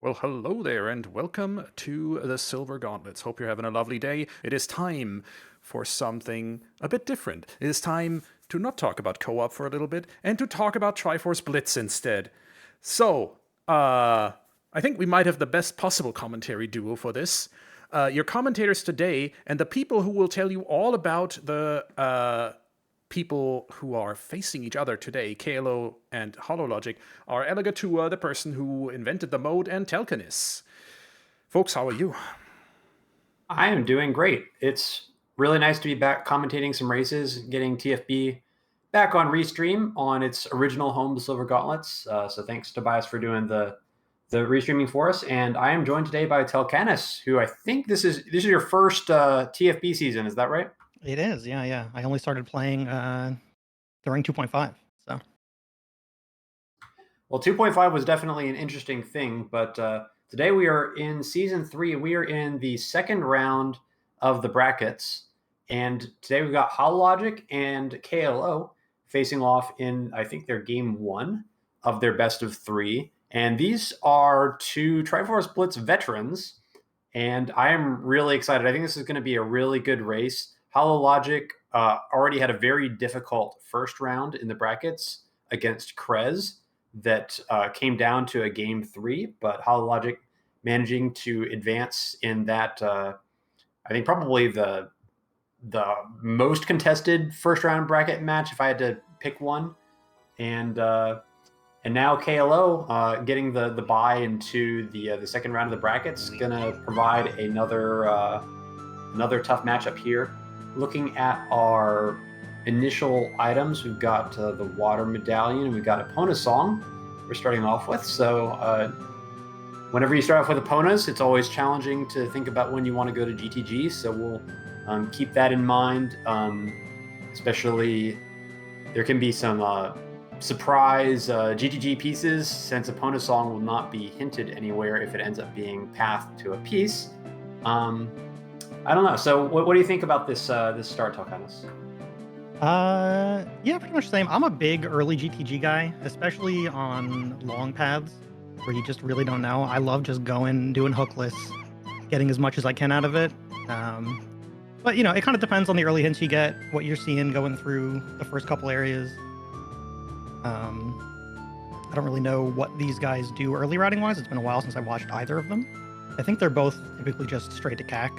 Well, hello there, and welcome to the Silver Gauntlets. Hope you're having a lovely day. It is time for something a bit different. It is time to not talk about co-op for a little bit and to talk about Triforce Blitz instead. So, I think we might have the best possible commentary duo for this. Your commentators today and the people who will tell you all about the people who are facing each other today, KLO and HollowLogic, are Elagatua, the person who invented the mode, and Telkanis. Folks, how are you? I am doing great. It's really nice to be back commentating some races, getting TFB back on Restream on its original home, the Silver Gauntlets. So thanks, Tobias, for doing the restreaming for us. And I am joined today by Telkanis, who I think this is your first TFB season. Is that right? It is, yeah. I only started playing during 2.5, so. Well, 2.5 was definitely an interesting thing, but today we are in Season 3. We are in the second round of the brackets, and today we've got HollowLogic and KLO facing off in, I think, their Game 1 of their best of 3. And these are two Triforce Blitz veterans, and I am really excited. I think this is going to be a really good race. HollowLogic already had a very difficult first round in the brackets against Krez that came down to a Game 3, but HollowLogic managing to advance in that, I think probably the most contested first round bracket match if I had to pick one. And now KLO getting the bye into the second round of the brackets, gonna provide another tough matchup here. Looking at our initial items, we've got the water medallion, and we've got Epona song we're starting off with. So whenever you start off with Eponas, it's always challenging to think about when you want to go to GTG. So we'll keep that in mind. Especially there can be some surprise GTG pieces, since Epona song will not be hinted anywhere if it ends up being pathed to a piece. I don't know. So what do you think about this start, Telkanis? Yeah, pretty much the same. I'm a big early GTG guy, especially on long paths where you just really don't know. I love just going, doing hookless, getting as much as I can out of it. But, you know, it kind of depends on the early hints you get, what you're seeing going through the first couple areas. I don't really know what these guys do early routing-wise. It's been a while since I watched either of them. I think they're both typically just straight to CAC.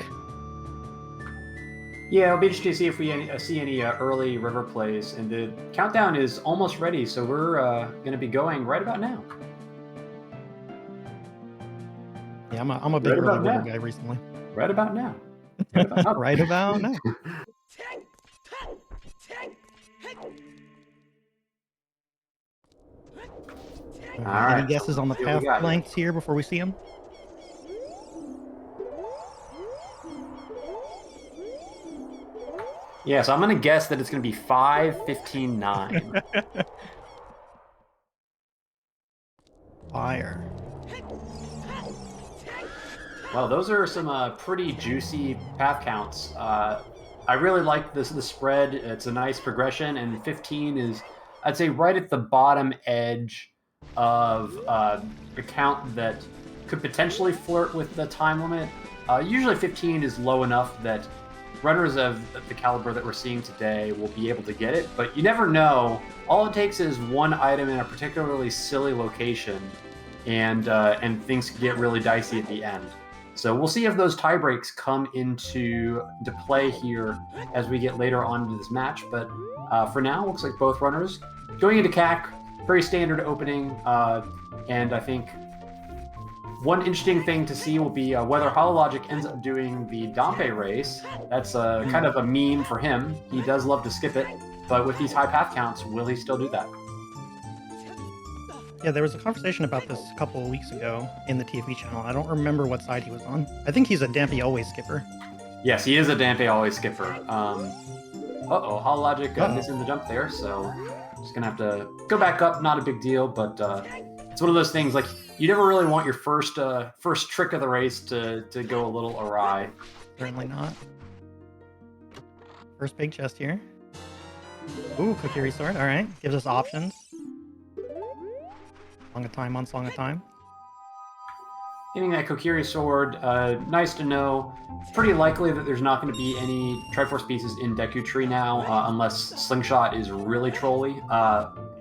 Yeah, it'll be interesting to see if we see any early river plays. And the countdown is almost ready, so we're going to be going right about now. Yeah, I'm a big early river guy recently. Right about now. Right about now. Right about now. All right. Any guesses on the path lengths here before we see them? Yeah, so I'm going to guess that it's going to be 5, 15, 9. Fire. Well, those are some pretty juicy path counts. I really like the spread. It's a nice progression, and 15 is, I'd say, right at the bottom edge of a count that could potentially flirt with the time limit. Usually 15 is low enough that runners of the caliber that we're seeing today will be able to get it, but you never know. All it takes is one item in a particularly silly location, and things can get really dicey at the end. So we'll see if those tie breaks come into play here as we get later on into this match. But for now, looks like both runners going into CAC, very standard opening, and I think one interesting thing to see will be whether HollowLogic ends up doing the Dompe race. That's kind of a meme for him. He does love to skip it, but with these high path counts, will he still do that? Yeah, there was a conversation about this a couple of weeks ago in the TFB channel. I don't remember what side he was on. I think he's a Dampé always skipper. Yes, he is a Dampé always skipper. HollowLogic missing the jump there, so just gonna have to go back up. Not a big deal, but it's one of those things, like, you never really want your first trick of the race to go a little awry. Certainly not. First big chest here. Ooh, Kokiri sword. All right, gives us options. Song of Time on Song of Time. Getting that Kokiri sword, nice to know. Pretty likely that there's not going to be any Triforce pieces in Deku Tree now, unless Slingshot is really trolly,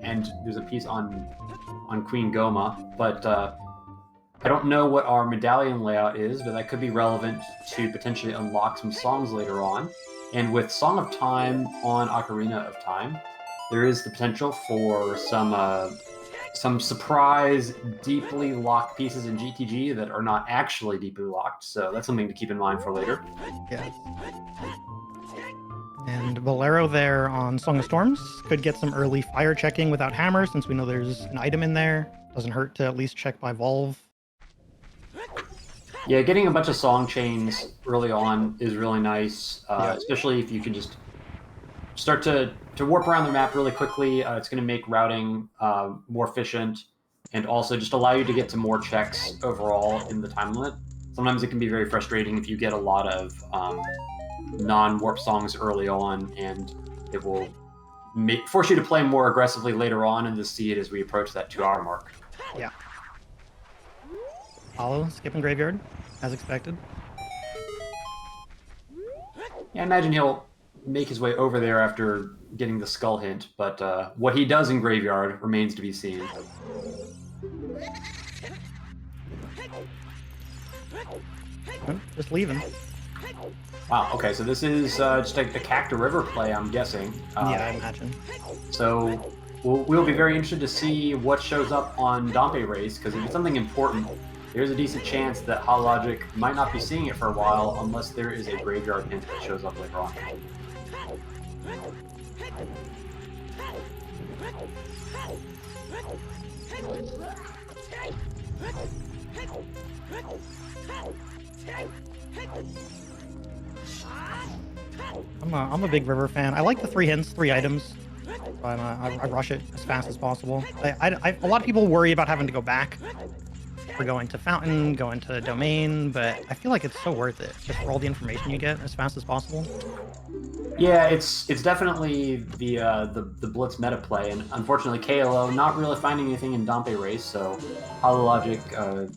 and there's a piece on Queen Goma. But I don't know what our medallion layout is, but that could be relevant to potentially unlock some songs later on. And with Song of Time on Ocarina of Time, there is the potential for some surprise, deeply locked pieces in GTG that are not actually deeply locked. So that's something to keep in mind for later. Yes. And Bolero there on Song of Storms could get some early fire checking without hammer, since we know there's an item in there. Doesn't hurt to at least check by Volve. Yeah, getting a bunch of song chains early on is really nice, especially if you can just start to warp around the map really quickly. It's going to make routing more efficient and also just allow you to get to more checks overall in the time limit. Sometimes it can be very frustrating if you get a lot of non-warp songs early on, and it will force you to play more aggressively later on and to see it as we approach that 2-hour mark. Yeah. Hollow skipping Graveyard, as expected. Yeah, I imagine he'll make his way over there after getting the skull hint, but what he does in Graveyard remains to be seen. Oh, just leaving. Wow, okay, so this is just a Cacta River play, I'm guessing. Yeah, I imagine. So we'll be very interested to see what shows up on Dompe Race, because if it's something important, there's a decent chance that HollowLogic might not be seeing it for a while unless there is a Graveyard hint that shows up later on. I'm a big River fan. I like the 3 hints, 3 items. I rush it as fast as possible. A lot of people worry about having to go back for going to Fountain, going to Domain, but I feel like it's so worth it just for all the information you get as fast as possible. Yeah, it's definitely the Blitz meta play, and unfortunately KLO not really finding anything in Dompe Race, so HollowLogic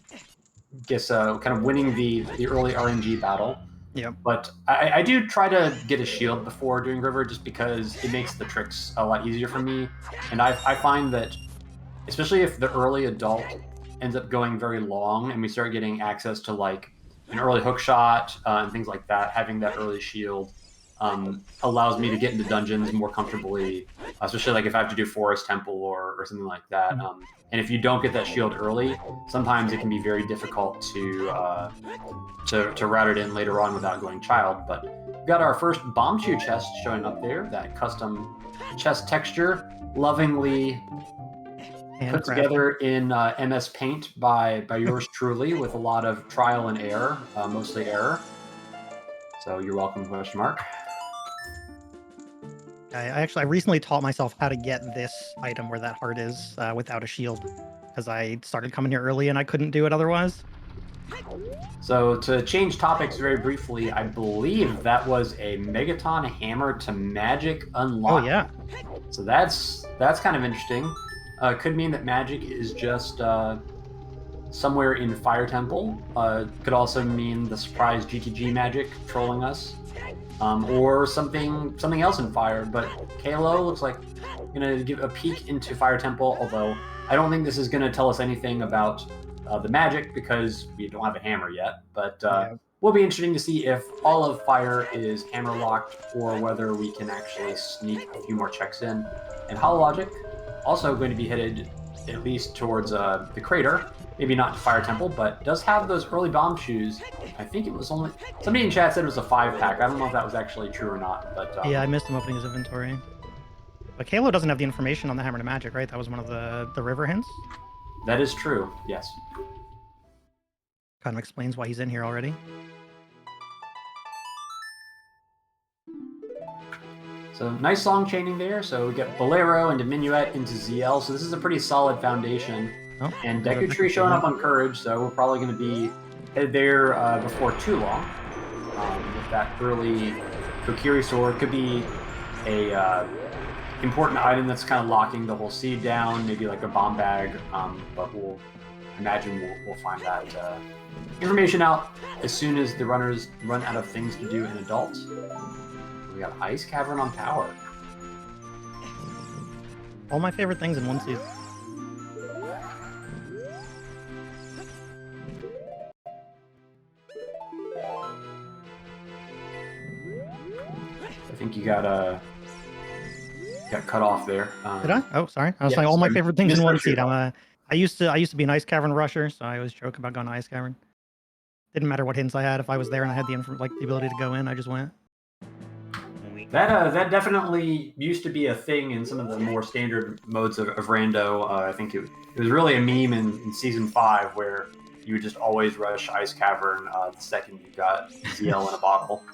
gets kind of winning the early RNG battle. Yep. But I do try to get a shield before doing River just because it makes the tricks a lot easier for me, and I find that, especially if the early adult ends up going very long and we start getting access to like an early hook shot and things like that, having that early shield allows me to get into dungeons more comfortably, especially like if I have to do Forest Temple or something like that. And if you don't get that shield early, sometimes it can be very difficult to route it in later on without going child. But we've got our first bomb shoe chest showing up there, that custom chest texture, lovingly put together in MS Paint by yours truly with a lot of trial and error, mostly error. So you're welcome, question mark. I recently taught myself how to get this item where that heart is without a shield, because I started coming here early and I couldn't do it otherwise. So to change topics very briefly, I believe that was a Megaton Hammer to Magic unlock. Oh yeah. So that's kind of interesting. Could mean that Magic is just somewhere in Fire Temple. Could also mean the surprise GTG Magic trolling us. Or something else in Fire, but KLO looks like gonna give a peek into Fire Temple, although I don't think this is gonna tell us anything about the magic because we don't have a hammer yet, but will be interesting to see if all of Fire is hammer locked or whether we can actually sneak a few more checks in. And HollowLogic also going to be headed at least towards the crater, maybe not to Fire Temple, but does have those early bomb shoes. I think it was only, somebody in chat said it was a 5-pack. I don't know if that was actually true or not, but yeah, I missed him opening his inventory. But KLO doesn't have the information on the hammer to magic, right? That was one of the river hints. That is true, yes. Kind of explains why he's in here already. So nice song chaining there. So we get Bolero into Minuet into ZL. So this is a pretty solid foundation. Oh, and Deku Tree showing up on Courage, so we're probably going to be headed there before too long. With that early Kokiri sword, could be a important item that's kind of locking the whole seed down, maybe like a bomb bag, but we'll imagine we'll find that information out as soon as the runners run out of things to do in adults. We got Ice Cavern on Power. All my favorite things in one season. I think you got cut off there. Did I? Oh, sorry. I was yeah, saying all my sorry. favorite things in one Misheard you. seed. I used to be an Ice Cavern rusher, so I always joke about going to Ice Cavern. Didn't matter what hints I had. If I was there and I had the ability to go in, I just went. That definitely used to be a thing in some of the more standard modes of Rando. I think it was really a meme in season 5 where you would just always rush Ice Cavern the second you got ZL in a bottle.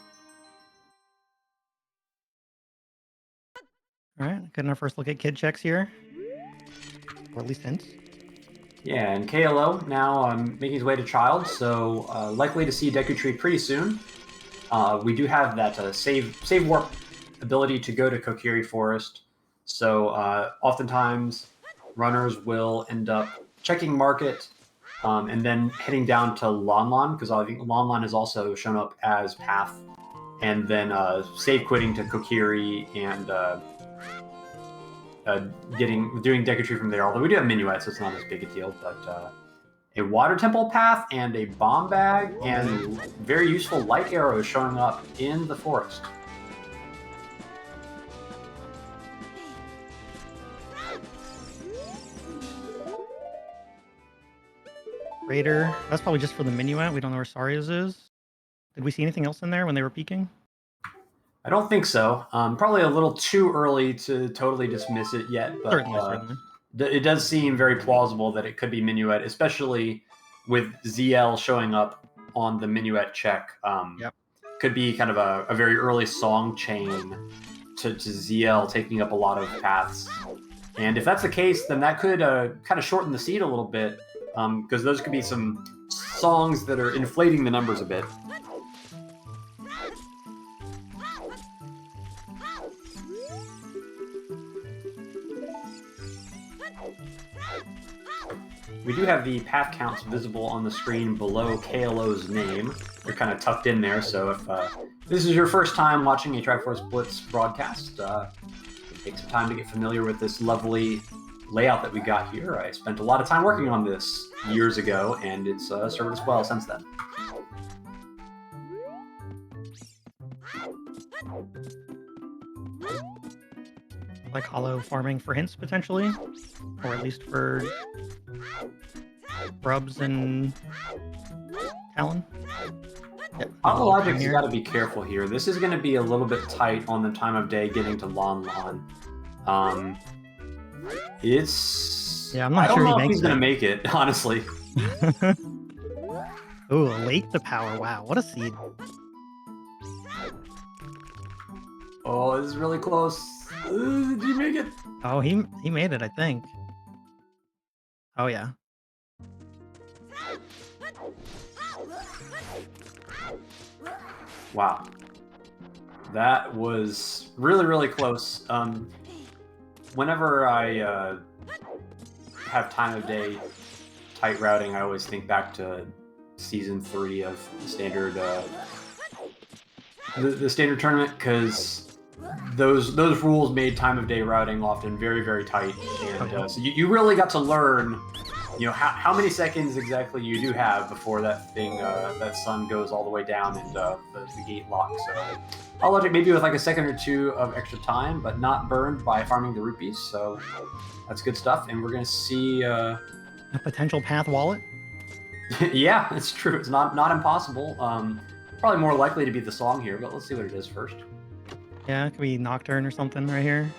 All right, getting our first look at kid checks here, or at least hints. Yeah, and KLO now making his way to Child, so likely to see Deku Tree pretty soon. We do have that save warp ability to go to Kokiri Forest, so oftentimes runners will end up checking Market and then heading down to Lon, because I think Lon has also shown up as Path, and then save quitting to Kokiri and doing Deku Tree from there. Although we do have Minuet, so it's not as big a deal. But a Water Temple Path and a Bomb Bag and very useful Light Arrows showing up in the forest. Raider. That's probably just for the Minuet. We don't know where Saria's is. Did we see anything else in there when they were peeking? I don't think so. Probably a little too early to totally dismiss it yet, but Certainly. It does seem very plausible that it could be Minuet, especially with ZL showing up on the Minuet check. Yep. Could be kind of a very early song chain to ZL taking up a lot of paths. And if that's the case, then that could kind of shorten the seed a little bit, because those could be some songs that are inflating the numbers a bit. We do have the path counts visible on the screen below KLO's name. They're kind of tucked in there, so if this is your first time watching a Triforce Blitz broadcast, take some time to get familiar with this lovely layout that we got here. I spent a lot of time working on this years ago, and it's served us well since then. Like hollow farming for hints, potentially? Or at least for Grubs and Talon? Yeah, HollowLogic's got to be careful here. This is going to be a little bit tight on the time of day getting to Lon. It's... Yeah, I'm not sure he if makes he's going to make it, honestly. Ooh, late to power. Wow, what a seed. Oh, this is really close. Did you make it? Oh, he made it, I think. Oh, yeah. Wow. That was really, really close. Whenever I have time of day tight routing, I always think back to season 3 of the standard the standard tournament, because those rules made time of day routing often very, very tight, and so you really got to learn, how many seconds exactly you do have before that thing that sun goes all the way down and the gate locks. So HollowLogic maybe with like a second or two of extra time, but not burned by farming the rupees. So that's good stuff, and we're gonna see A potential path wallet? yeah, it's true. It's not impossible. Probably more likely to be the song here, but let's see what it is first. Yeah, it could be Nocturne or something right here.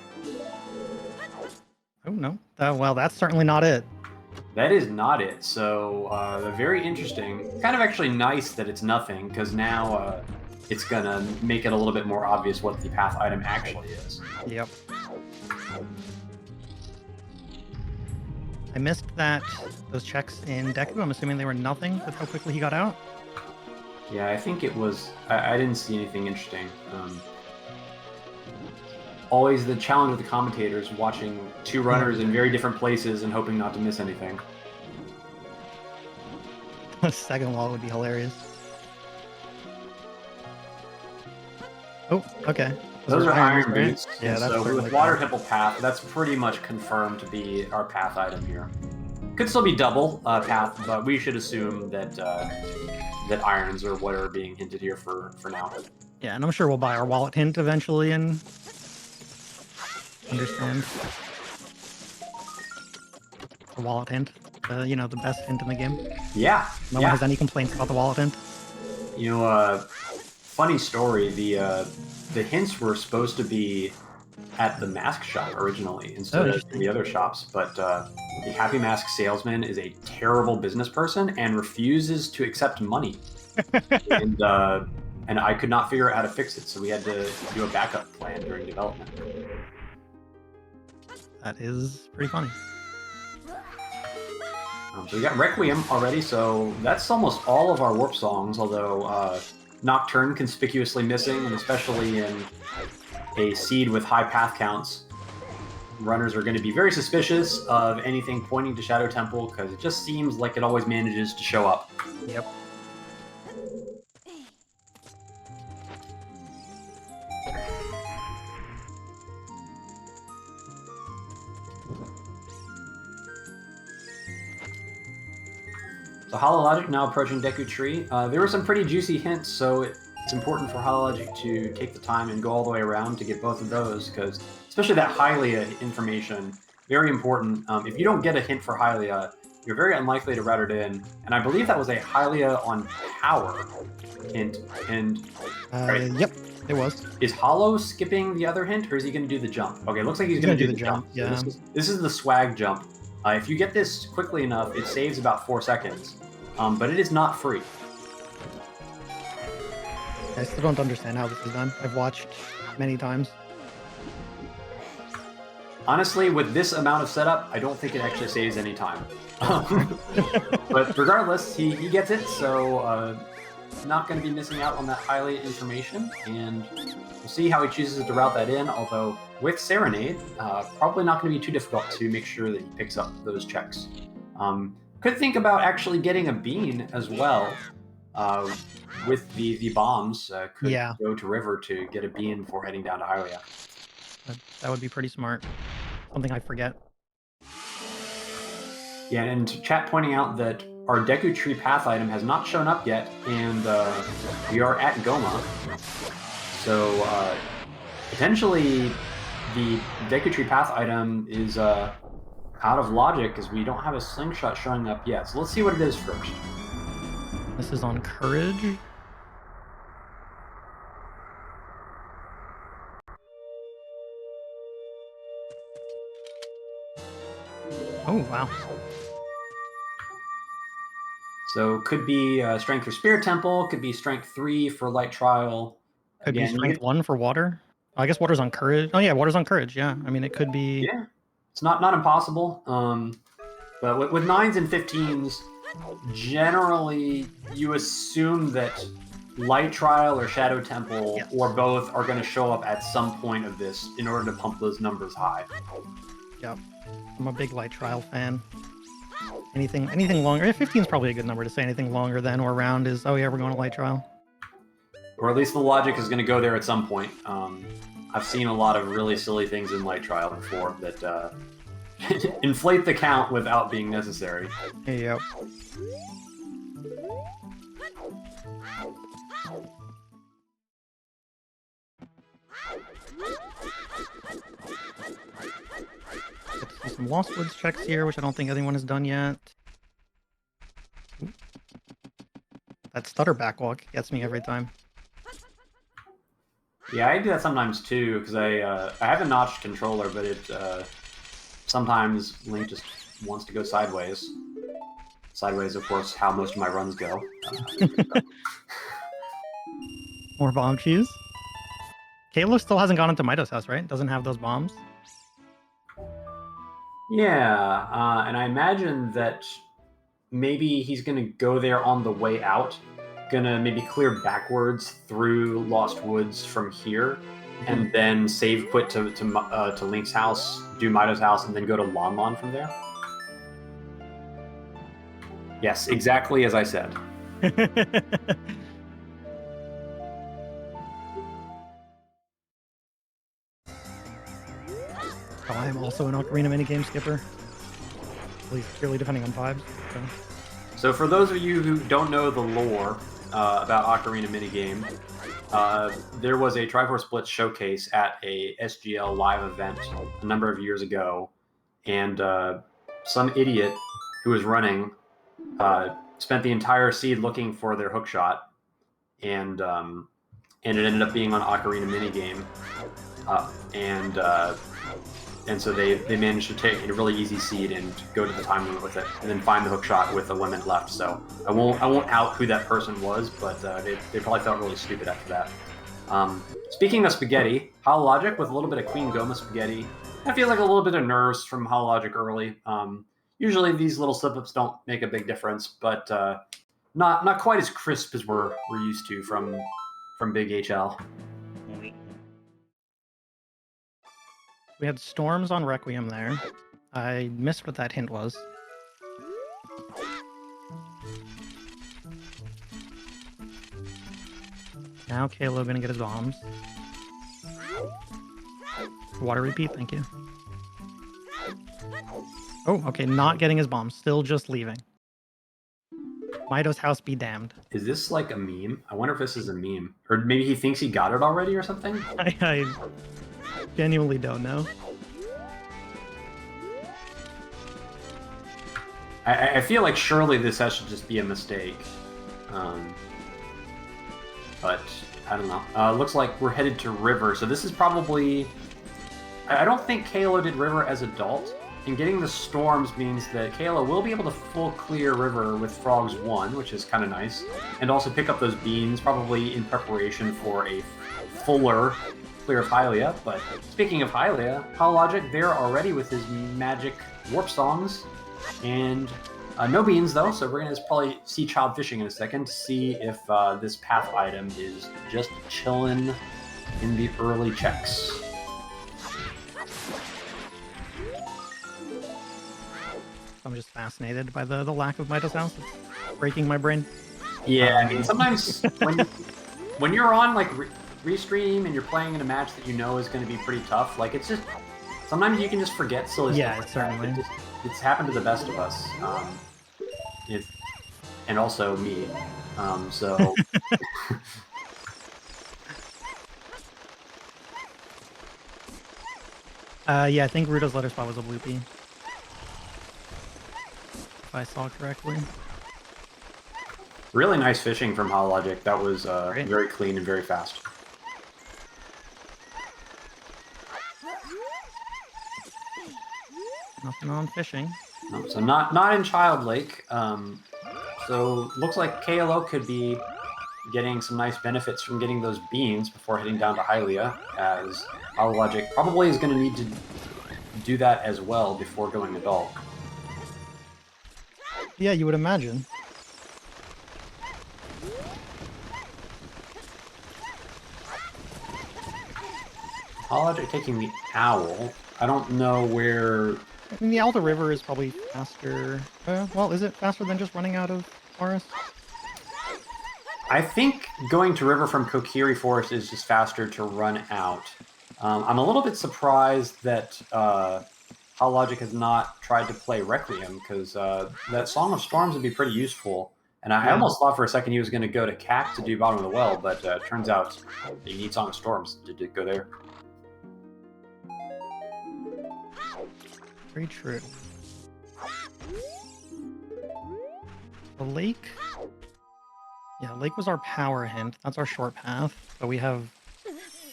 Oh, no. Well, that's certainly not it. That is not it. So very interesting. Kind of actually nice that it's nothing, because now it's going to make it a little bit more obvious what the path item actually is. Yep. I missed those checks in Deku. I'm assuming they were nothing with how quickly he got out. Yeah, I think it was... I didn't see anything interesting. Always the challenge with the commentators, watching two runners in very different places and hoping not to miss anything. The second wall would be hilarious. Oh, okay. Those are irons, iron right? boots. Yeah, and that's so certainly with Water bad. Temple Path, that's pretty much confirmed to be our path item here. Could still be double path, but we should assume that that irons are what are being hinted here for now. Yeah, and I'm sure we'll buy our wallet hint eventually and understand the wallet hint. You know, the best hint in the game. Yeah. No one has any complaints about the wallet hint. You know, funny story. The hints were supposed to be at the mask shop originally instead of the other shops, but the Happy Mask salesman is a terrible business person and refuses to accept money. and I could not figure out how to fix it, so we had to do a backup plan during development. That is pretty funny. So we got Requiem already, so that's almost all of our warp songs, although Nocturne conspicuously missing, and especially in a seed with high path counts, runners are going to be very suspicious of anything pointing to Shadow Temple, because it just seems like it always manages to show up. Yep. So HollowLogic now approaching Deku Tree. There were some pretty juicy hints, so it's important for HollowLogic to take the time and go all the way around to get both of those, because especially that Hylia information, very important. If you don't get a hint for Hylia, you're very unlikely to route it in. And I believe that was a Hylia on power hint. And Yep, it was. Is Hollow skipping the other hint, or is he going to do the jump? Okay, it looks like he's going to do the jump. Yeah. So this is the swag jump. If you get this quickly enough, it saves about 4 seconds. But it is not free. I still don't understand how this is done. I've watched many times. Honestly, with this amount of setup, I don't think it actually saves any time. But regardless, he gets it, so not going to be missing out on that highly information, and we'll see how he chooses to route that in, although with Serenade, probably not going to be too difficult to make sure that he picks up those checks. Could think about actually getting a bean as well with the bombs. Could go to River to get a bean before heading down to Hylia. That would be pretty smart. Something I forget. Yeah, and chat pointing out that our Deku Tree path item has not shown up yet, and we are at Goma. So potentially the Deku Tree path item is out of logic, because we don't have a slingshot showing up yet. So let's see what it is first. This is on Courage. Oh, wow. So could be Strength for Spirit Temple, could be Strength 3 for Light Trial. Could be Strength 1 for Water. I guess Water's on Courage. Oh yeah, Water's on Courage, yeah. I mean, it could be... Yeah, it's not impossible. But with 9s and 15s, generally you assume that Light Trial or Shadow Temple or both are going to show up at some point of this in order to pump those numbers high. Yep. I'm a big Light Trial fan. Anything longer... 15 is probably a good number to say. Anything longer than or around is, oh yeah, we're going to Light Trial. Or at least the logic is going to go there at some point. I've seen a lot of really silly things in Light Trial before that inflate the count without being necessary. Yep. Get to see some Lost Woods checks here, which I don't think anyone has done yet. That stutter backwalk gets me every time. Yeah, I do that sometimes too, because I have a notched controller, but it sometimes Link just wants to go sideways. Sideways, of course, how most of my runs go. More bomb cheese. KLO still hasn't gone into Mito's house, right? Doesn't have those bombs. Yeah, and I imagine that maybe he's going to go there on the way out. Gonna maybe clear backwards through Lost Woods from here, and then save quit to Link's house, do Mito's house, and then go to Lon Lon from there. Yes, exactly as I said. Oh, I am also an Ocarina minigame skipper. At least purely depending on vibes. So for those of you who don't know the lore about Ocarina minigame, there was a Triforce Blitz showcase at a SGL live event a number of years ago, and some idiot who was running spent the entire seed looking for their hookshot, and it ended up being on Ocarina minigame, and so they managed to take a really easy seed and go to the time limit with it, and then find the hookshot with a limit left. So I won't out who that person was, but they probably felt really stupid after that. Speaking of spaghetti, HollowLogic with a little bit of Queen Goma spaghetti. I feel like a little bit of nerves from HollowLogic early. Usually these little slip-ups don't make a big difference, but not quite as crisp as we're used to from Big HL. We had storms on Requiem there. I missed what that hint was. Now KLO gonna get his bombs. Water repeat, thank you. Oh, okay, not getting his bombs, still just leaving. Mido's house be damned. Is this like a meme? I wonder if this is a meme. Or maybe he thinks he got it already or something? I genuinely don't know. I feel like surely this has to just be a mistake. But I don't know. Looks like we're headed to River, so this is probably... I don't think KLO did River as adult, and getting the storms means that KLO will be able to full clear River with Frogs 1, which is kind of nice, and also pick up those beans, probably in preparation for a fuller clear of Hylia. But speaking of Hylia, HollowLogic there already with his magic warp songs, and no beans though, so we're going to probably see Child Fishing in a second to see if this path item is just chilling in the early checks. I'm just fascinated by the lack of Midas House. It's breaking my brain. Yeah, I mean, sometimes when you're on like restream and you're playing in a match that you know is going to be pretty tough, like it's just sometimes you can just forget silly Yeah, stuff. certainly. It's happened to the best of us, and also me. So yeah, I think Rudo's letter spot was a bloopy. If I saw correctly. really nice fishing from HollowLogic. That was Great. very clean and very fast. Nothing on fishing. So not in Child Lake. So looks like KLO could be getting some nice benefits from getting those beans before heading down to Hylia, as HollowLogic probably is going to need to do that as well before going adult. Yeah, you would imagine. HollowLogic taking the owl. I don't know where... I mean, the Alta River is probably faster. Well, is it faster than just running out of forest? I think going to River from Kokiri Forest is just faster to run out. I'm a little bit surprised that HollowLogic has not tried to play Requiem, because that Song of Storms would be pretty useful. And I almost thought for a second he was going to go to CAC to do Bottom of the Well, but it turns out you need Song of Storms to go there. Very true. The lake? Yeah, lake was our power hint. That's our short path. But we have...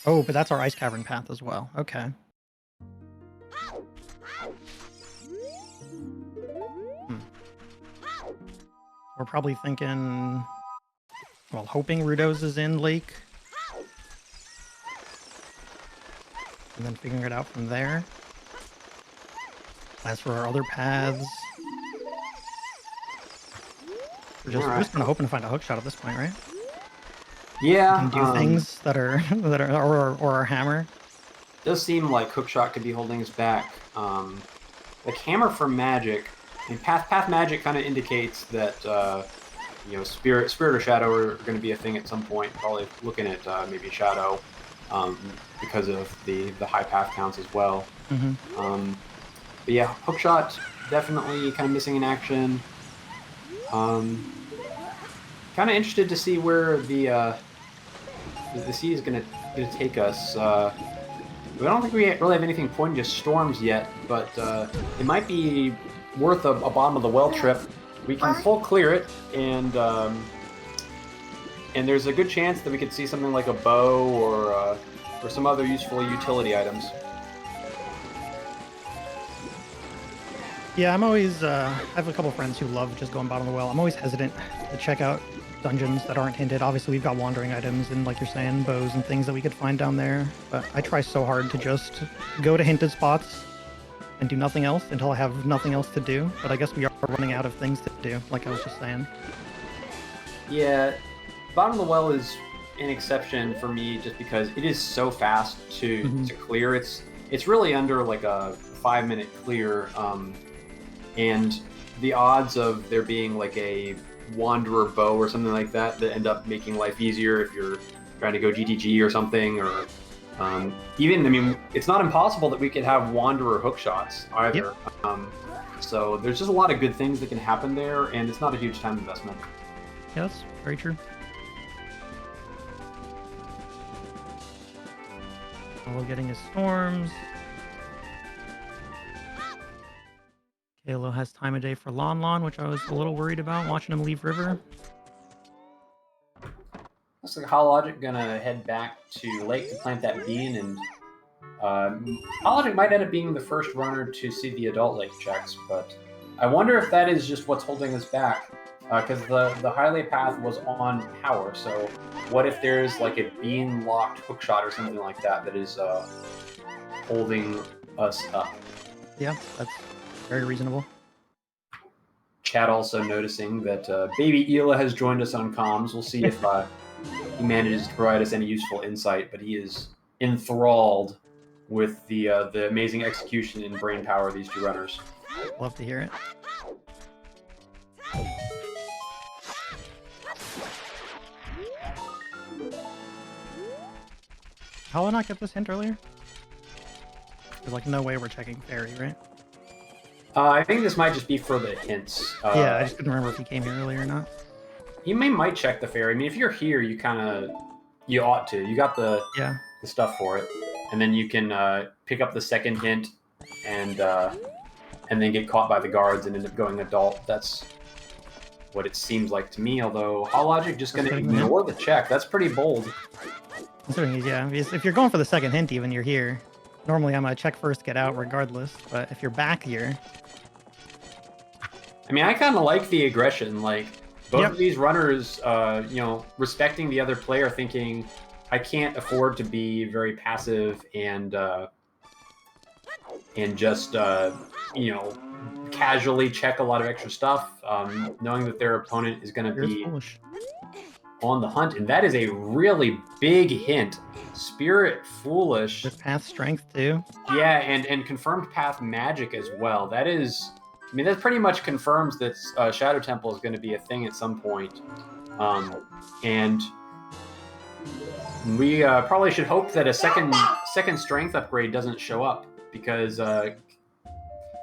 Oh, but that's our ice cavern path as well. Okay. We're probably thinking... Well, hoping Rudo's is in lake. And then figuring it out from there. As for our other paths... We're just kind of hoping to find a hookshot at this point, right? Yeah. We can do things that are or our hammer. Does seem like hookshot could be holding us back. The hammer for magic And path magic kind of indicates that spirit or shadow are going to be a thing at some point. Probably looking at maybe shadow, because of the high path counts as well. But yeah, hookshot definitely kind of missing in action. Kind of interested to see where the sea is gonna take us. I don't think we really have anything pointing to storms yet, but it might be worth a bottom of the well trip. We can full clear it, and there's a good chance that we could see something like a bow or some other useful utility items. Yeah, I'm always, I have a couple friends who love just going bottom of the well. I'm always hesitant to check out dungeons that aren't hinted. Obviously, we've got wandering items and, like you're saying, bows and things that we could find down there. But I try so hard to just go to hinted spots and do nothing else until I have nothing else to do. But I guess we are running out of things to do, like I was just saying. Yeah, bottom of the well is an exception for me just because it is so fast to clear. It's really under like a 5-minute clear. And the odds of there being like a wanderer bow or something like that end up making life easier if you're trying to go GTG or something, or it's not impossible that we could have wanderer hook shots either. Yep. So there's just a lot of good things that can happen there, and it's not a huge time investment. Yeah, that's very true. All we're getting is storms. KLO has time of day for Lon, which I was a little worried about watching him leave river. Looks like HollowLogic gonna head back to lake to plant that bean, and HollowLogic might end up being the first runner to see the adult lake checks, but I wonder if that is just what's holding us back, because the highlight path was on power. So what if there's like a bean locked hookshot or something like that is holding us up? Yeah, that's very reasonable. Chat also noticing that baby Ela has joined us on comms. We'll see if he manages to provide us any useful insight, but he is enthralled with the amazing execution and brain power of these two runners. Love to hear it. How did I not get this hint earlier? There's like no way we're checking fairy, right? I think this might just be for the hints. Yeah, I just couldn't remember if he came here earlier or not. You might check the fairy. I mean, if you're here, you ought to. You got the stuff for it, and then you can pick up the second hint, and then get caught by the guards and end up going adult. That's what it seems like to me. Although HollowLogic just going to ignore the check. That's pretty bold. Yeah, if you're going for the second hint, even you're here. Normally, I'm gonna check first, get out, regardless. But if you're back here, I mean, I kind of like the aggression. Like both of these runners, respecting the other player, thinking I can't afford to be very passive and just casually check a lot of extra stuff, knowing that their opponent is going to be on the hunt, and that is a really big hint. Spirit Foolish. With path strength too. Yeah, and confirmed path magic as well. That is, I mean, that pretty much confirms that Shadow Temple is going to be a thing at some point. And we probably should hope that a second strength upgrade doesn't show up, because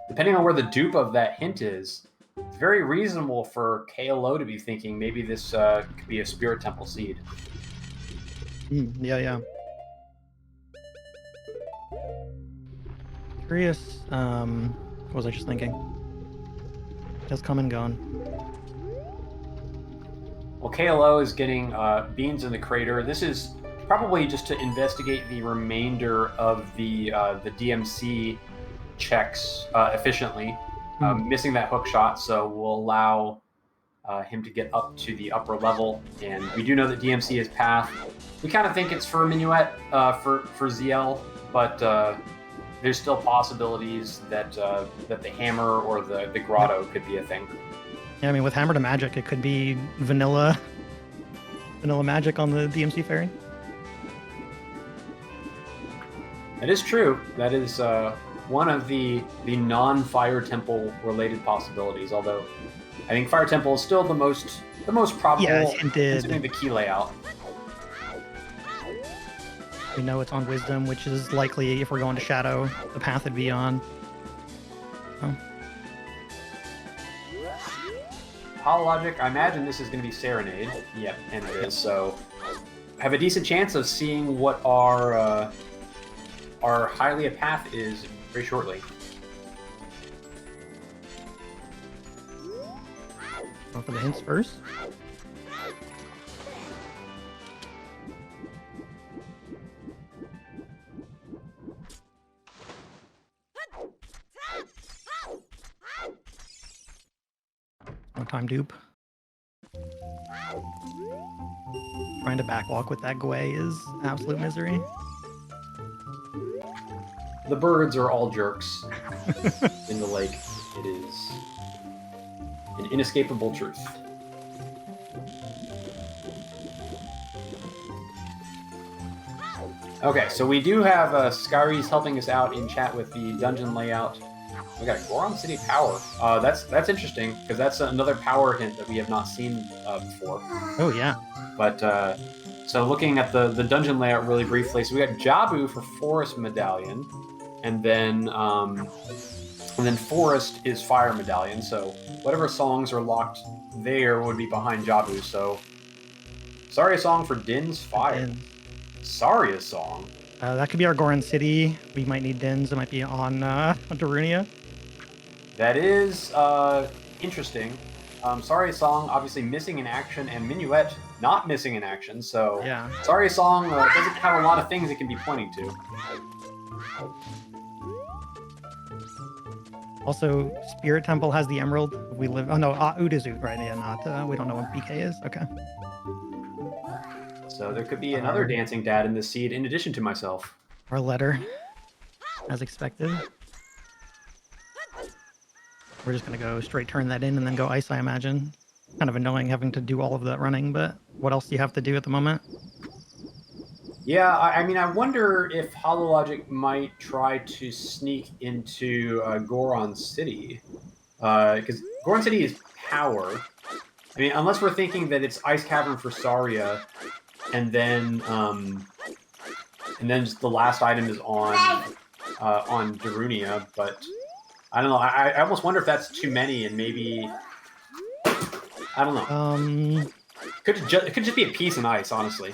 depending on where the dupe of that hint is, it's very reasonable for KLO to be thinking maybe this could be a Spirit Temple seed. Yeah. Curious, what was I just thinking? Just come and gone. Well, KLO is getting beans in the crater. This is probably just to investigate the remainder of the DMC checks efficiently. Missing that hook shot, so we'll allow him to get up to the upper level. And we do know that DMC is path. We kind of think it's for Minuet for ZL, but there's still possibilities that the hammer or the grotto could be a thing. Yeah, I mean, with hammer to magic, it could be vanilla magic on the DMC fairy. That is true. That is one of the non-Fire Temple related possibilities. Although I think Fire Temple is still the most probable, Yeah, it's hinted. considering the key layout. We know it's on Wisdom, which is likely, if we're going to Shadow, the path would be on. Oh. HollowLogic, I imagine this is going to be Serenade. Yep, and it is. So have a decent chance of seeing what our Hylia path is very shortly. Go for the hints first. No time dupe. Trying to backwalk with that Gwei is absolute misery. The birds are all jerks in the lake. It is an inescapable truth. Okay, so we do have Skyries helping us out in chat with the dungeon layout. We got Goron City Power. That's interesting, because that's another power hint that we have not seen before. Oh, yeah. But, so looking at the dungeon layout really briefly, so we got Jabu for Forest Medallion, and then Forest is Fire Medallion, so whatever songs are locked there would be behind Jabu, so Saria Song for Din's Fire. Saria Song? That could be our Goron City. We might need Dins. It might be on Darunia. That is interesting. Saria Song obviously missing in action, and Minuet not missing in action, so yeah. Saria Song doesn't have a lot of things it can be pointing to. Also, Spirit Temple has the Emerald. We live. Oh no, Udazut, right? Yeah, not. We don't know what BK is. Okay. So there could be another dancing dad in this seed, in addition to myself. Our letter, as expected. We're just gonna go straight turn that in and then go ice, I imagine. Kind of annoying having to do all of that running, but what else do you have to do at the moment? Yeah, I mean, I wonder if HollowLogic might try to sneak into Goron City, because Goron City is power. I mean, unless we're thinking that it's Ice Cavern for Saria, and then just the last item is on Darunia, but I don't know. I almost wonder if that's too many, and maybe I don't know. It could just be a piece in ice, honestly.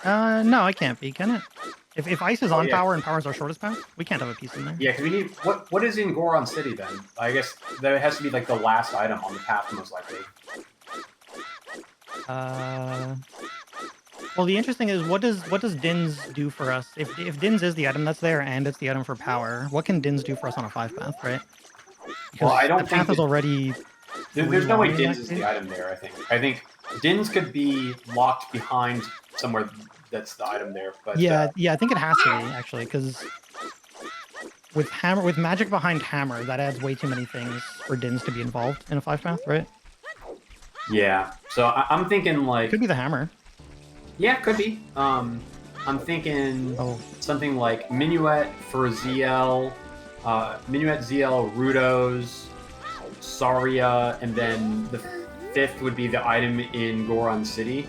No, it can't be, can it? If ice is on yeah. power and power is our shortest path, we can't have a piece in there. Yeah, because we need what is in Goron City then? I guess that has to be like the last item on the path, most likely. Well, the interesting is what does Dins do for us? If Dins is the item that's there and it's the item for power, what can Dins do for us on a 5 path, right? Because well, I don't the path think is already. There's no way Dins is the item there. I think Dins could be locked behind somewhere that's the item there. But yeah, I think it has to be actually, because with magic behind hammer, that adds way too many things for Dins to be involved in a 5 path, right? Yeah. So I'm thinking like Could be the hammer. Yeah, could be. I'm thinking something like Minuet for ZL, Minuet, ZL, Rudos, Saria, and then the 5th would be the item in Goron City.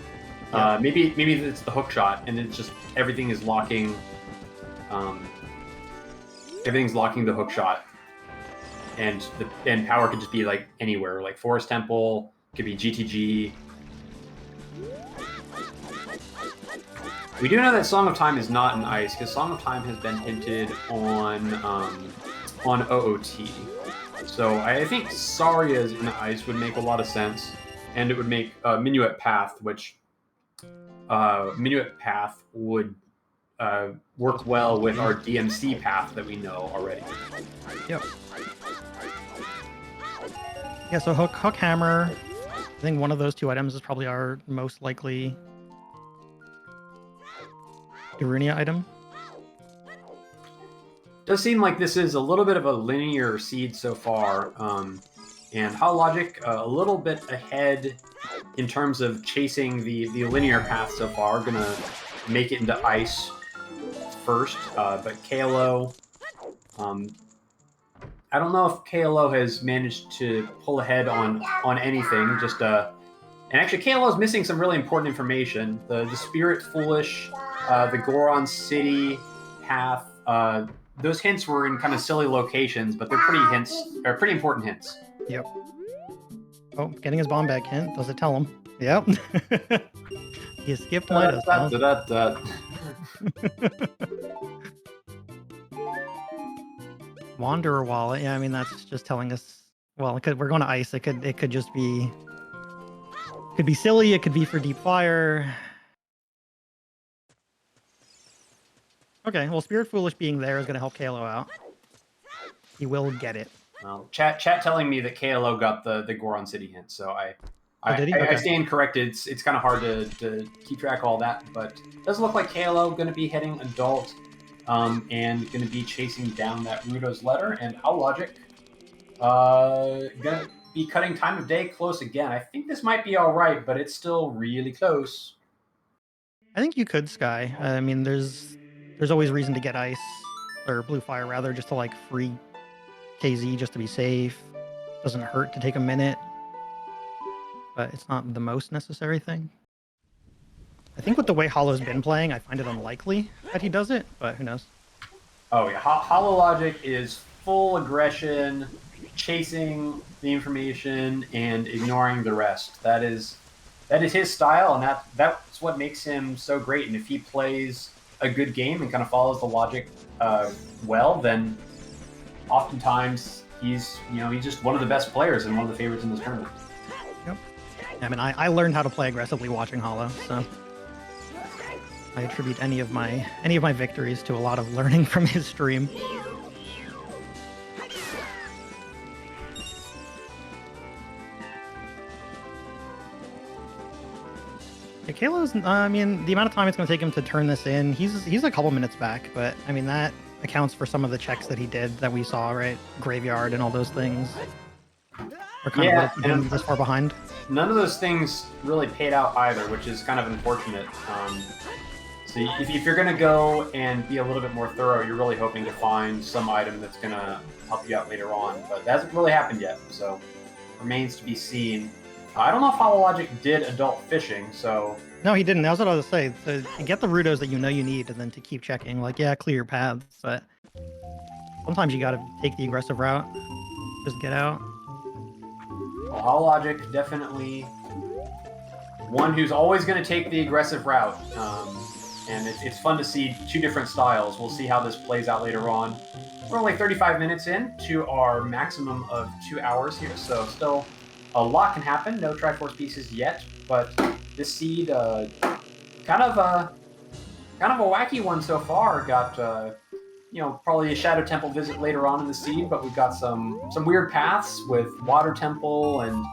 Yeah. Maybe it's the hook shot, and it's just everything is locking. Everything's locking the hook shot, and power could just be like anywhere, like Forest Temple, could be GTG. We do know that Song of Time is not in ice, because Song of Time has been hinted on OOT. So I think Saria's in ice would make a lot of sense, and it would make Minuet Path, which Minuet Path would work well with our DMC path that we know already. Yep. Yeah, so hook hammer. I think one of those 2 items is probably our most likely Darunia item. Does seem like this is a little bit of a linear seed so far, and HollowLogic a little bit ahead in terms of chasing the linear path so far. Gonna make it into ice first, but KLO, I don't know if KLO has managed to pull ahead on anything. Just and actually, KLO is missing some really important information. The Spirit Foolish, the Goron City path. Those hints were in kind of silly locations, but they're pretty important hints. Yep. Oh, getting his bomb back hint. Does it tell him? Yep. He skipped Midas. Wanderer Wallet. Yeah, I mean that's just telling us. Well, we're going to ice. It could just be. Could be silly. It could be for deep fire. Okay. Well, Spirit Foolish being there is going to help KLO out. He will get it. Well, chat telling me that KLO got the Goron City hint, so I stand corrected. It's kind of hard to keep track of all that, but it does look like KLO going to be heading adult, and going to be chasing down that Rudo's letter, and HollowLogic going to be cutting time of day close again. I think this might be all right, but it's still really close. I think you could Sky. I mean, there's always reason to get ice or blue fire rather, just to like free KZ just to be safe. Doesn't hurt to take a minute, but it's not the most necessary thing. I think with the way Hollow's been playing, I find it unlikely that he does it, but who knows? Oh yeah, HollowLogic is full aggression, chasing the information and ignoring the rest. That is his style, and that's what makes him so great. And if he plays a good game and kind of follows the logic well, then oftentimes he's just one of the best players and one of the favorites in this tournament. Yep. I mean, I learned how to play aggressively watching Hollow, so I attribute any of my victories to a lot of learning from his stream. Yeah, KLO's, I mean, the amount of time it's going to take him to turn this in, he's a couple minutes back, but I mean, that accounts for some of the checks that he did that we saw, right? Graveyard and all those things. Are kind of like this far behind. None of those things really paid out either, which is kind of unfortunate. So if you're going to go and be a little bit more thorough, you're really hoping to find some item that's going to help you out later on, but that hasn't really happened yet, so remains to be seen. I don't know if HollowLogic did adult fishing, so... No, he didn't. That was what I was saying. To get the Rudos that you know you need, and then to keep checking, like, yeah, clear your paths, but sometimes you gotta take the aggressive route. Just get out. Well, HollowLogic, definitely one who's always going to take the aggressive route. And it's fun to see two different styles. We'll see how this plays out later on. We're only 35 minutes in to our maximum of 2 hours here, so still a lot can happen. No Triforce pieces yet, but this seed, kind of a wacky one so far. Got probably a Shadow Temple visit later on in the seed, but we've got some weird paths with Water Temple and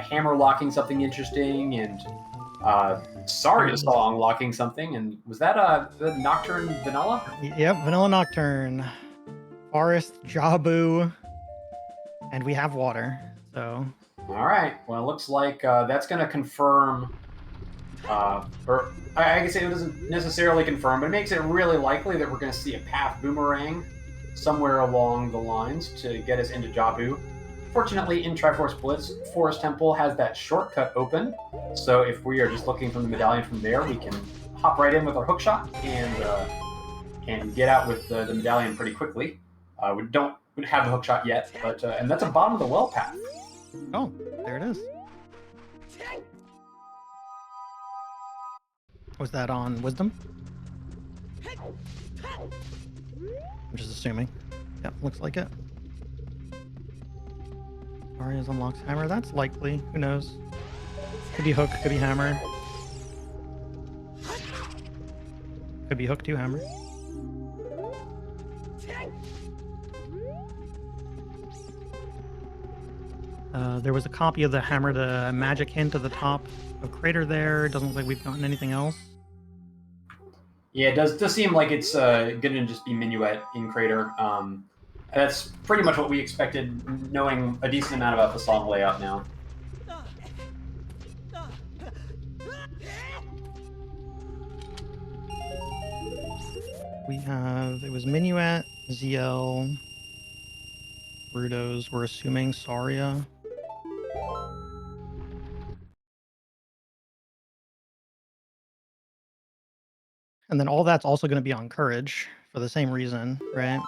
Hammer locking something interesting, and Saria Song locking something. And was that the Nocturne Vanilla? Yep, Vanilla Nocturne, Forest, Jabu, and we have water. So. All right. Well, it looks like that's going to confirm, or I can say it doesn't necessarily confirm, but it makes it really likely that we're going to see a path boomerang somewhere along the lines to get us into Jabu. Fortunately, in Triforce Blitz, Forest Temple has that shortcut open, so if we are just looking from the medallion from there, we can hop right in with our hookshot and get out with the medallion pretty quickly. We don't have the hookshot yet, but and that's a bottom of the well path. Oh, there it is. Was that on Wisdom? I'm just assuming. Yep, looks like it. Arias unlocks Hammer. That's likely. Who knows? Could be Hook, could be Hammer. Could be Hook to Hammer. There was a copy of the Hammer to Magic hint at the top of Crater there. Doesn't look like we've gotten anything else. Yeah, it does seem like it's going to just be Minuet in Crater. That's pretty much what we expected, knowing a decent amount about the song layout now. We have, it was Minuet, ZL, Rudos, we're assuming Saria. And then all that's also going to be on Courage for the same reason, right?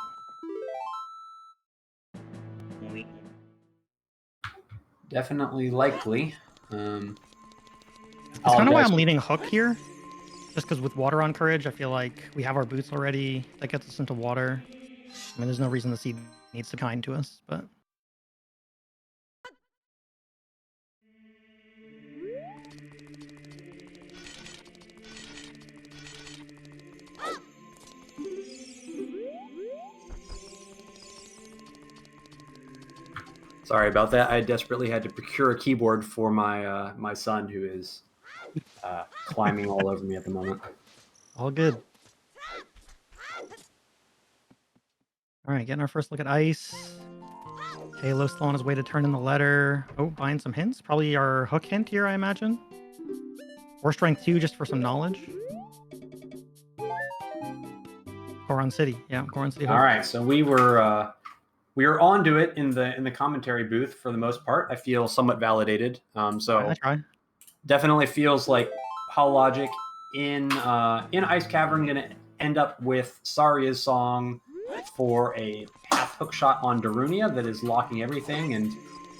Definitely likely. It's I'll kind of why dice- I'm leaning Hook here. Just because with water on Courage, I feel like we have our boots already. That gets us into water. I mean, there's no reason the seed needs to kind to us, but... Sorry about that. I desperately had to procure a keyboard for my my son, who is climbing all over me at the moment. All good. All right, getting our first look at ice. Halo still on his way to turn in the letter. Oh, buying some hints. Probably our Hook hint here, I imagine. Or Strength 2, just for some knowledge. Goron City. Yeah, Goron City Hook. All right, so we were onto it in the commentary booth for the most part. I feel somewhat validated. So I try. definitely feels like HollowLogic in Ice Cavern going to end up with Saria's song for a path hook shot on Darunia that is locking everything. And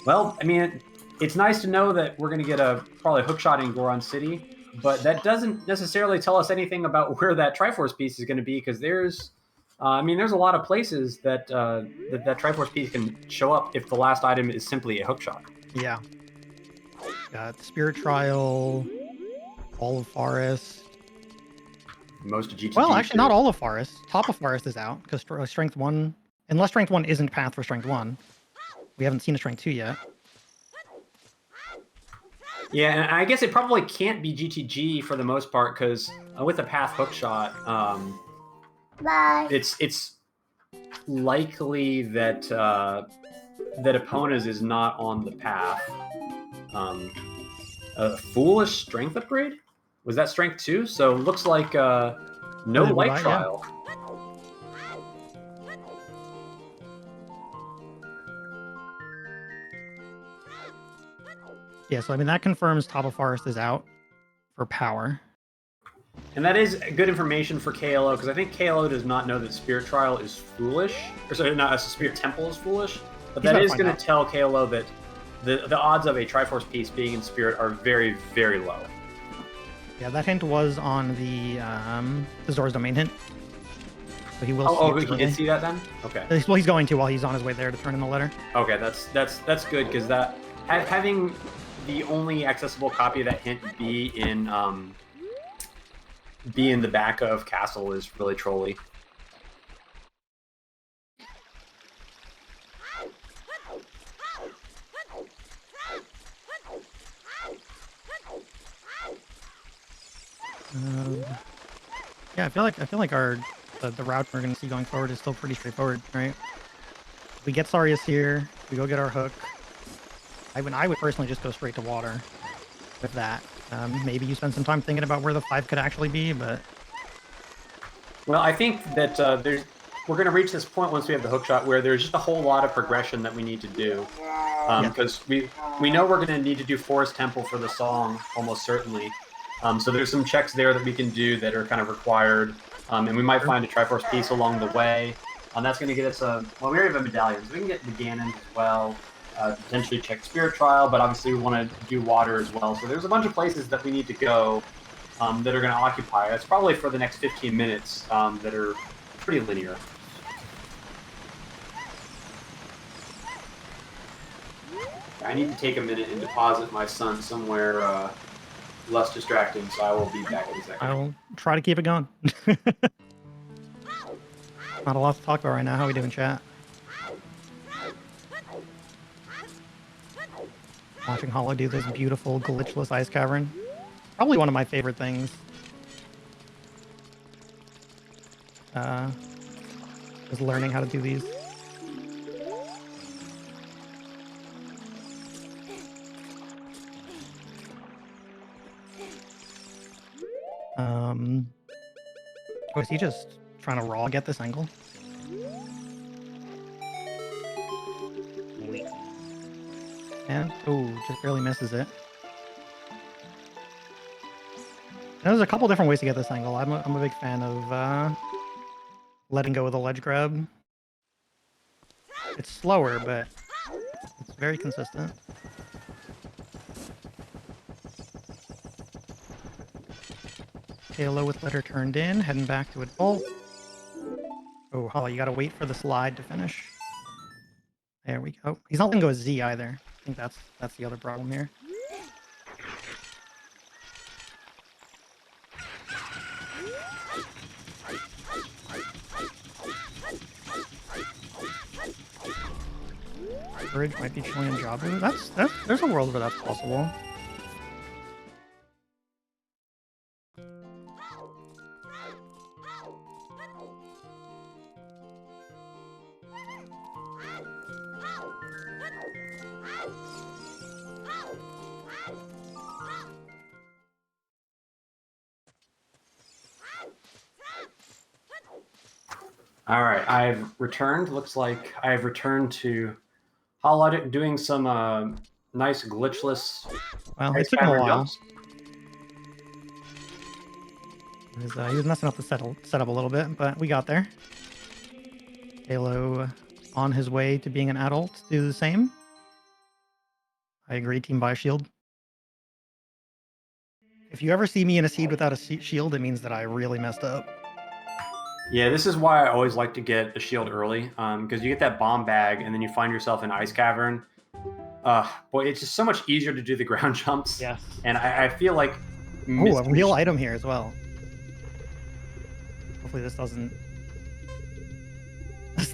well, I mean, it's nice to know that we're going to get probably a hook shot in Goron City, but that doesn't necessarily tell us anything about where that Triforce piece is going to be, because there's a lot of places that that Triforce piece can show up if the last item is simply a hook shot. Yeah. Got Spirit Trial, all of Forest. Most of GTG. Well, actually, not all of Forest. Top of Forest is out because Strength 1, unless Strength 1 isn't Path for Strength 1. We haven't seen a Strength 2 yet. Yeah, and I guess it probably can't be GTG for the most part, because with a Path hook shot, it's likely that that Epona's is not on the path. A Foolish Strength upgrade? Was that Strength 2? So looks like no Light Trial. Yeah, so I mean, that confirms Top of Forest is out for power. And that is good information for KLO, because I think KLO does not know that Spirit Trial is foolish. Or sorry, not Spirit Temple is foolish. But that is going to tell KLO that the odds of a Triforce piece being in Spirit are very, very low. Yeah, that hint was on the Zora's Domain hint. So he will see he did see that then? Okay. Well, he's going to while he's on his way there to turn in the letter. Okay, that's good, because that having the only accessible copy of that hint be in the back of Castle is really trolly. Yeah, I feel like our the route we're going to see going forward is still pretty straightforward, right? We get Sarius here, we go get our hook. I would personally just go straight to water with that. Maybe you spend some time thinking about where the 5 could actually be, but... Well, I think that we're going to reach this point once we have the hook shot where there's just a whole lot of progression that we need to do. Because we know we're going to need to do Forest Temple for the song, almost certainly. So there's some checks there that we can do that are kind of required. And we might find a Triforce piece along the way. That's going to get us we already have a medallion, so we can get the Ganon as well. Potentially check Spirit Trial, but obviously we want to do water as well. So there's a bunch of places that we need to go that are going to occupy us, probably for the next 15 minutes, that are pretty linear. I need to take a minute and deposit my son somewhere less distracting, so I will be back in a second. I'll try to keep it going. Not a lot to talk about right now. How are we doing, chat? Watching Hollow do this beautiful glitchless ice cavern. Probably one of my favorite things. Is learning how to do these. Oh, is he just trying to raw get this angle. And, oh, just barely misses it. And there's a couple different ways to get this angle. I'm a big fan of letting go of the ledge grab. It's slower, but it's very consistent. KLO with letter turned in, heading back to adult. Oh, Hollow, you gotta wait for the slide to finish. There we go. He's not letting go of Z either. I think that's the other problem here. Courage might be chilling in Jabu. There's a world where that's possible. All right, I've returned. Looks like I've returned to HollowLogic doing some nice glitchless. Well, it took him a while. He was messing up the setup a little bit, but we got there. Halo on his way to being an adult to do the same. I agree, Team Bioshield. If you ever see me in a seed without a shield, it means that I really messed up. Yeah, this is why I always like to get a shield early, because you get that bomb bag and then you find yourself in Ice Cavern. Boy, it's just so much easier to do the ground jumps. Yes. And I feel like... Oh, a real item here as well. Hopefully this doesn't...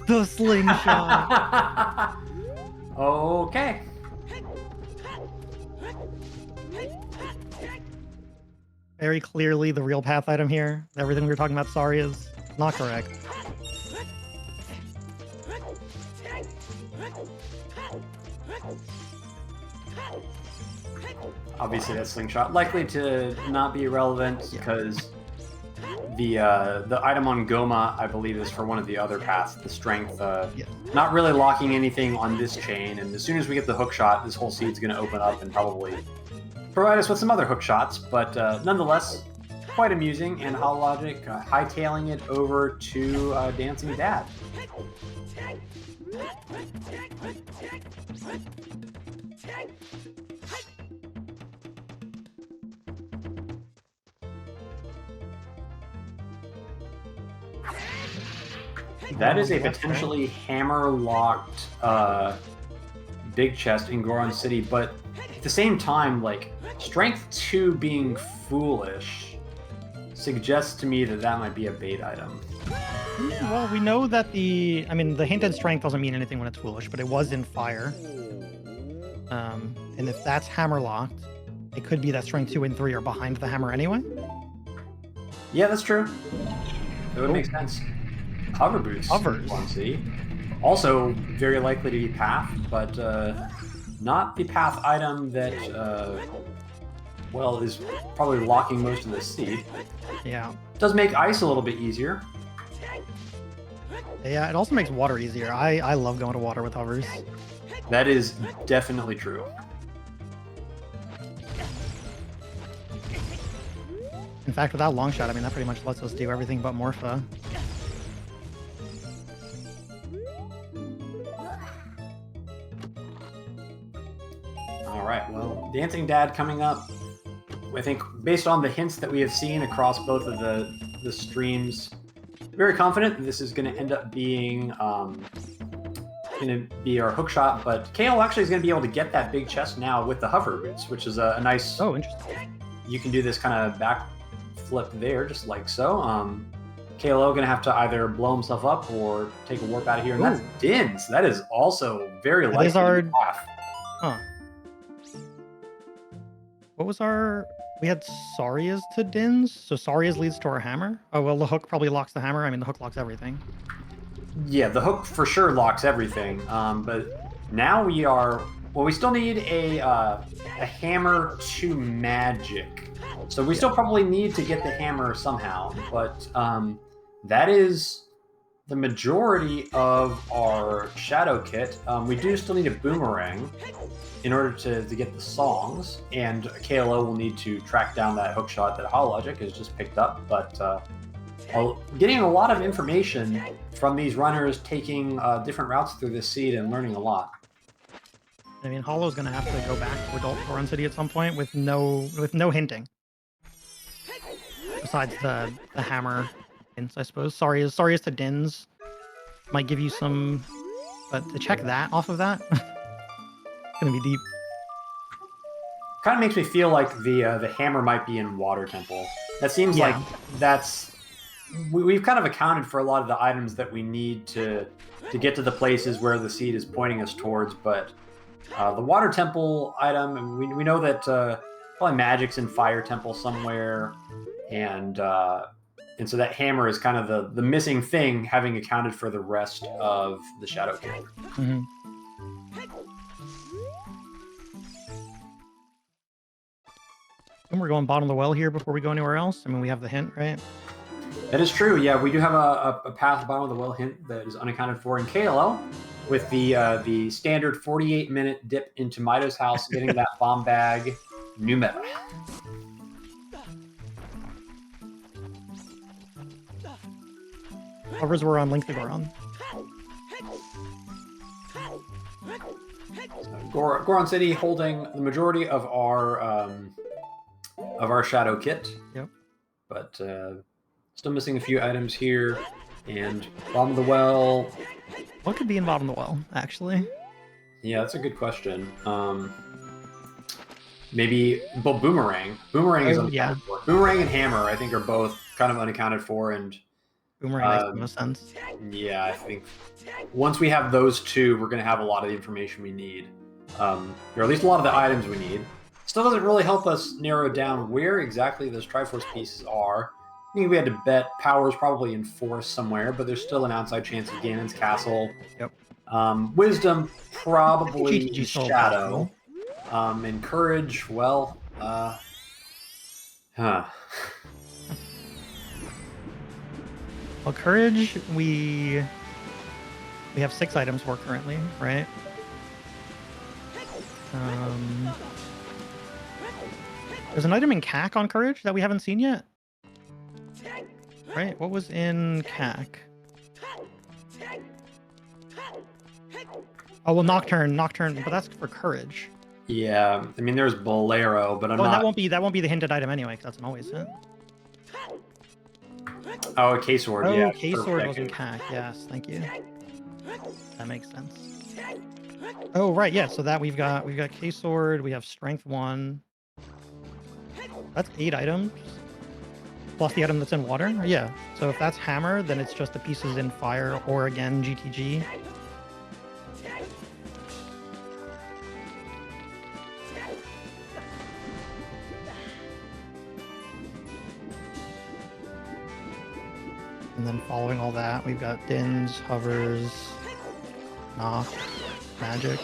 The slingshot! Okay. Very clearly the real path item here. Everything we were talking about, sorry, is not correct. Obviously, that slingshot likely to not be relevant because the item on Goma, I believe, is for one of the other paths. The strength, not really locking anything on this chain. And as soon as we get the hook shot, this whole seed's going to open up and probably provide us with some other hook shots. But nonetheless, quite amusing. And HollowLogic hightailing it over to Dancing Dad. That is a potentially hammer-locked big chest in Goron City, but at the same time, like, Strength 2 being foolish suggests to me that that might be a bait item. Well, we know that the hinted strength doesn't mean anything when it's foolish, but it was in fire. And if that's hammer-locked, it could be that Strength 2 and 3 are behind the hammer anyway. Yeah, that's true. That would make sense. Hover boots. Hovers. 1C. Also very likely to be path, but not the path item that, well, is probably locking most of the seed. Yeah. Does make ice a little bit easier. Yeah, it also makes water easier. I love going to water with hovers. That is definitely true. In fact, without long shot, I mean, that pretty much lets us do everything but Morpha. All right, well, Dancing Dad coming up. I think based on the hints that we have seen across both of the streams, very confident that this is going to end up being our hook shot, but KL actually is going to be able to get that big chest now with the hover boots, which is a nice... Oh, interesting. You can do this kind of back flip there, just like so. KLO going to have to either blow himself up or take a warp out of here, and that's Dins. That is also very likely is our... path. Huh. What was our... We had Saria's to Dins, so Saria's leads to our hammer. Oh, well, the hook probably locks the hammer. I mean, the hook locks everything. Yeah, the hook for sure locks everything. But now we are... Well, we still need a hammer to magic. So we still probably need to get the hammer somehow. But that is the majority of our Shadow Kit. We do still need a Boomerang in order to get the songs, and KLO will need to track down that hookshot that HollowLogic has just picked up, but getting a lot of information from these runners, taking different routes through this seed and learning a lot. I mean, Hollow's gonna have to go back to Adult Goron City at some point with no hinting. Besides the hammer hints, I suppose. Sorry as to Dins. Might give you some, but to check that off of that, gonna be deep. Kind of makes me feel like the hammer might be in Water Temple. That seems like we've kind of accounted for a lot of the items that we need to get to the places where the seed is pointing us towards, but the Water Temple item, we know that probably Magic's in Fire Temple somewhere, and so that hammer is kind of the missing thing, having accounted for the rest of the Shadow Kit. Mm-hmm. And we're going bottom of the well here before we go anywhere else. I mean, we have the hint, right? That is true. Yeah, we do have a path bottom of the well hint that is unaccounted for in KLO, with the standard 48-minute dip into Mido's house, getting that bomb bag, new meta. Hovers were on Link to Goron. Goron City holding the majority of our Shadow Kit. Yep. But still missing a few items here. And bottom of the well. What could be in bottom of the well, actually? Yeah, that's a good question. Maybe Boomerang. Boomerang is unaccounted for. Boomerang and Hammer, I think, are both kind of unaccounted for, and Boomerang makes no sense. Yeah, I think once we have those two, we're going to have a lot of the information we need, or at least a lot of the items we need. Still doesn't really help us narrow down where exactly those Triforce pieces are. I think we had to bet Power's probably in Forest somewhere, but there's still an outside chance of Ganon's Castle. Yep. Wisdom, probably GTG Shadow. And Courage, well, Well, Courage, we have 6 items for currently, right? There's an item in CAC on Courage that we haven't seen yet. Right? What was in CAC? Oh, well, Nocturne, but that's for Courage. Yeah, I mean, there's Bolero, but I'm not... That won't be the hinted item anyway, because that's an always hint. Oh, K-Sword, yeah. Oh, K-Sword was in CAC, yes, thank you. That makes sense. Oh, right, yeah, so that we've got K-Sword, we have Strength 1. That's 8 items. Plus the item that's in water? Yeah, so if that's Hammer, then it's just the pieces in Fire, or again, GTG. And then following all that, we've got Dins, Hovers, Knock, Magic.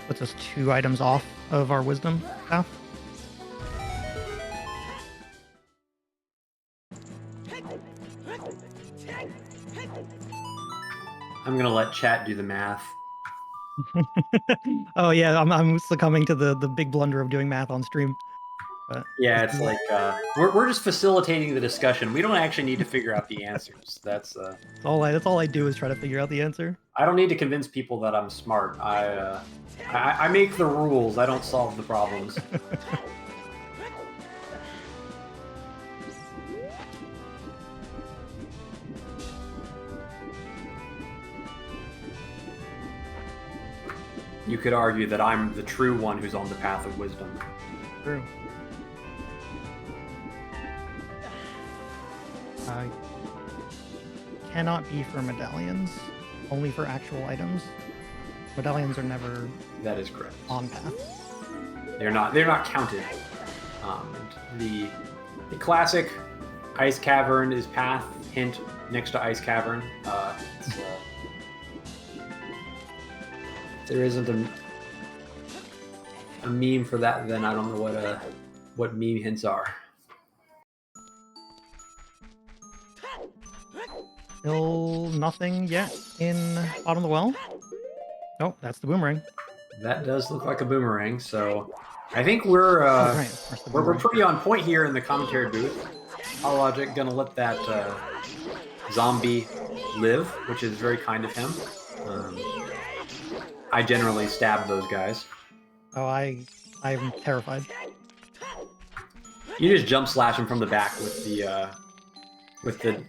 Puts us 2 items off of our Wisdom path. I'm gonna let chat do the math. Oh yeah, I'm succumbing to the big blunder of doing math on stream. But yeah, it's like we're just facilitating the discussion. We don't actually need to figure out the answers. That's all I do is try to figure out the answer. I don't need to convince people that I'm smart. I make the rules. I don't solve the problems. You could argue that I'm the true one who's on the path of wisdom. True. Cannot be for medallions, only for actual items. Medallions are never. That is correct. On path. They're not counted. The classic Ice Cavern is path hint next to Ice Cavern. If there isn't a meme for that, then I don't know what meme hints are. Still nothing yet in bottom of the well. Oh, that's the boomerang. That does look like a boomerang, so I think we're Oh, right, of course, the we're boomerang. pretty on point here in the commentary booth. HollowLogic gonna let that zombie live, which is very kind of him. I generally stab those guys. Oh, I'm terrified. You just jump slash them from the back with the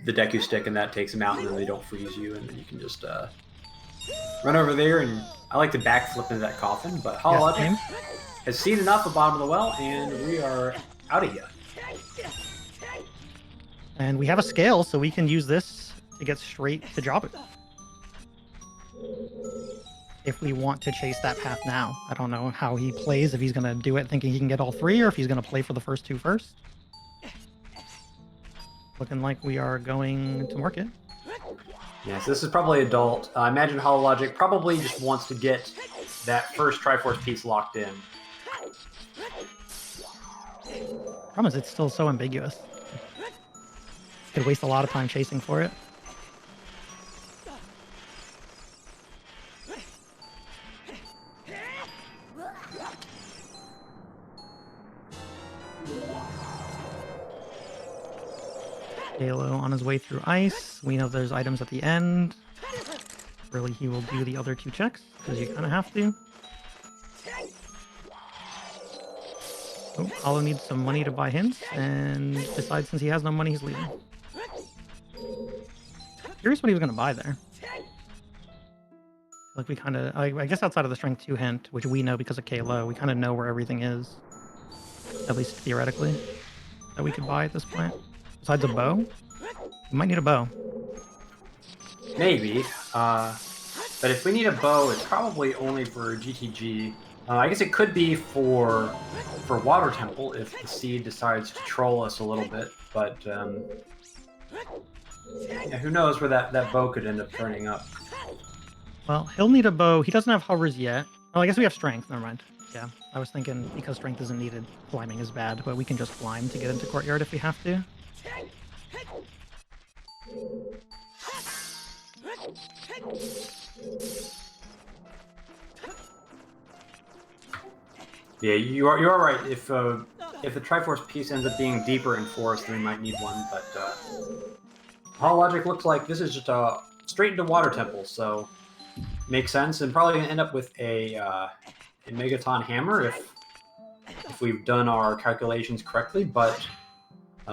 Deku stick, and that takes them out, and then they don't freeze you, and then you can just run over there. And I like to backflip into that coffin, but HollowLogic Yes, has seen enough of bottom of the well, and we are out of here. and we have a scale, so we can use this to get straight to Jabu. If we want to chase that path now. I don't know how he plays, if he's going to do it thinking he can get all three, or if he's going to play for the first two first. Looking like we are going to market. Yes, this is probably adult. I imagine HollowLogic probably just wants to get that first Triforce piece locked in. Problem is, it's still so ambiguous. Could waste a lot of time chasing for it. KLO on his way through ice. We know there's items at the end. Really, he will do the other two checks, because you kind of have to. Oh, Hollow needs some money to buy hints, and decides since he has no money, he's leaving. Curious what he was going to buy there. Like, we kind of... I guess outside of the Strength 2 hint, which we know because of KLO, we kind of know where everything is. At least theoretically. That we could buy at this point. Besides a bow? We might need a bow. Maybe. But if we need a bow, it's probably only for GTG. I guess it could be for Water Temple if the seed decides to troll us a little bit. But yeah, who knows where that bow could end up turning up. Well, he'll need a bow. He doesn't have hovers yet. Oh, I guess we have strength. Never mind. Yeah, I was thinking because strength isn't needed, climbing is bad, but we can just climb to get into Courtyard if we have to. Yeah, you are right. If the Triforce piece ends up being deeper in forest, then we might need one. But HollowLogic looks like this is just straight into Water Temple, so makes sense. And probably gonna end up with a Megaton Hammer if we've done our calculations correctly. But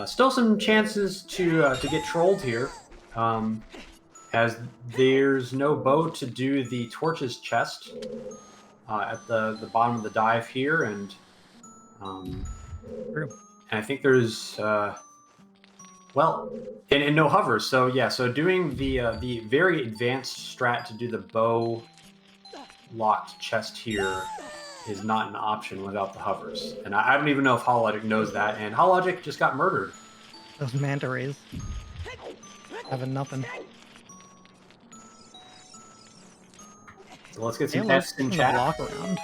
still some chances to get trolled here, as there's no bow to do the torches chest. At the bottom of the dive here, and I think there's well, and no hovers. So yeah, so doing the very advanced strat to do the bow locked chest here is not an option without the hovers. And I don't even know if HollowLogic knows that. And HollowLogic just got murdered. Those manta rays. Having nothing. So let's get some KLO Fs in the chat. block around.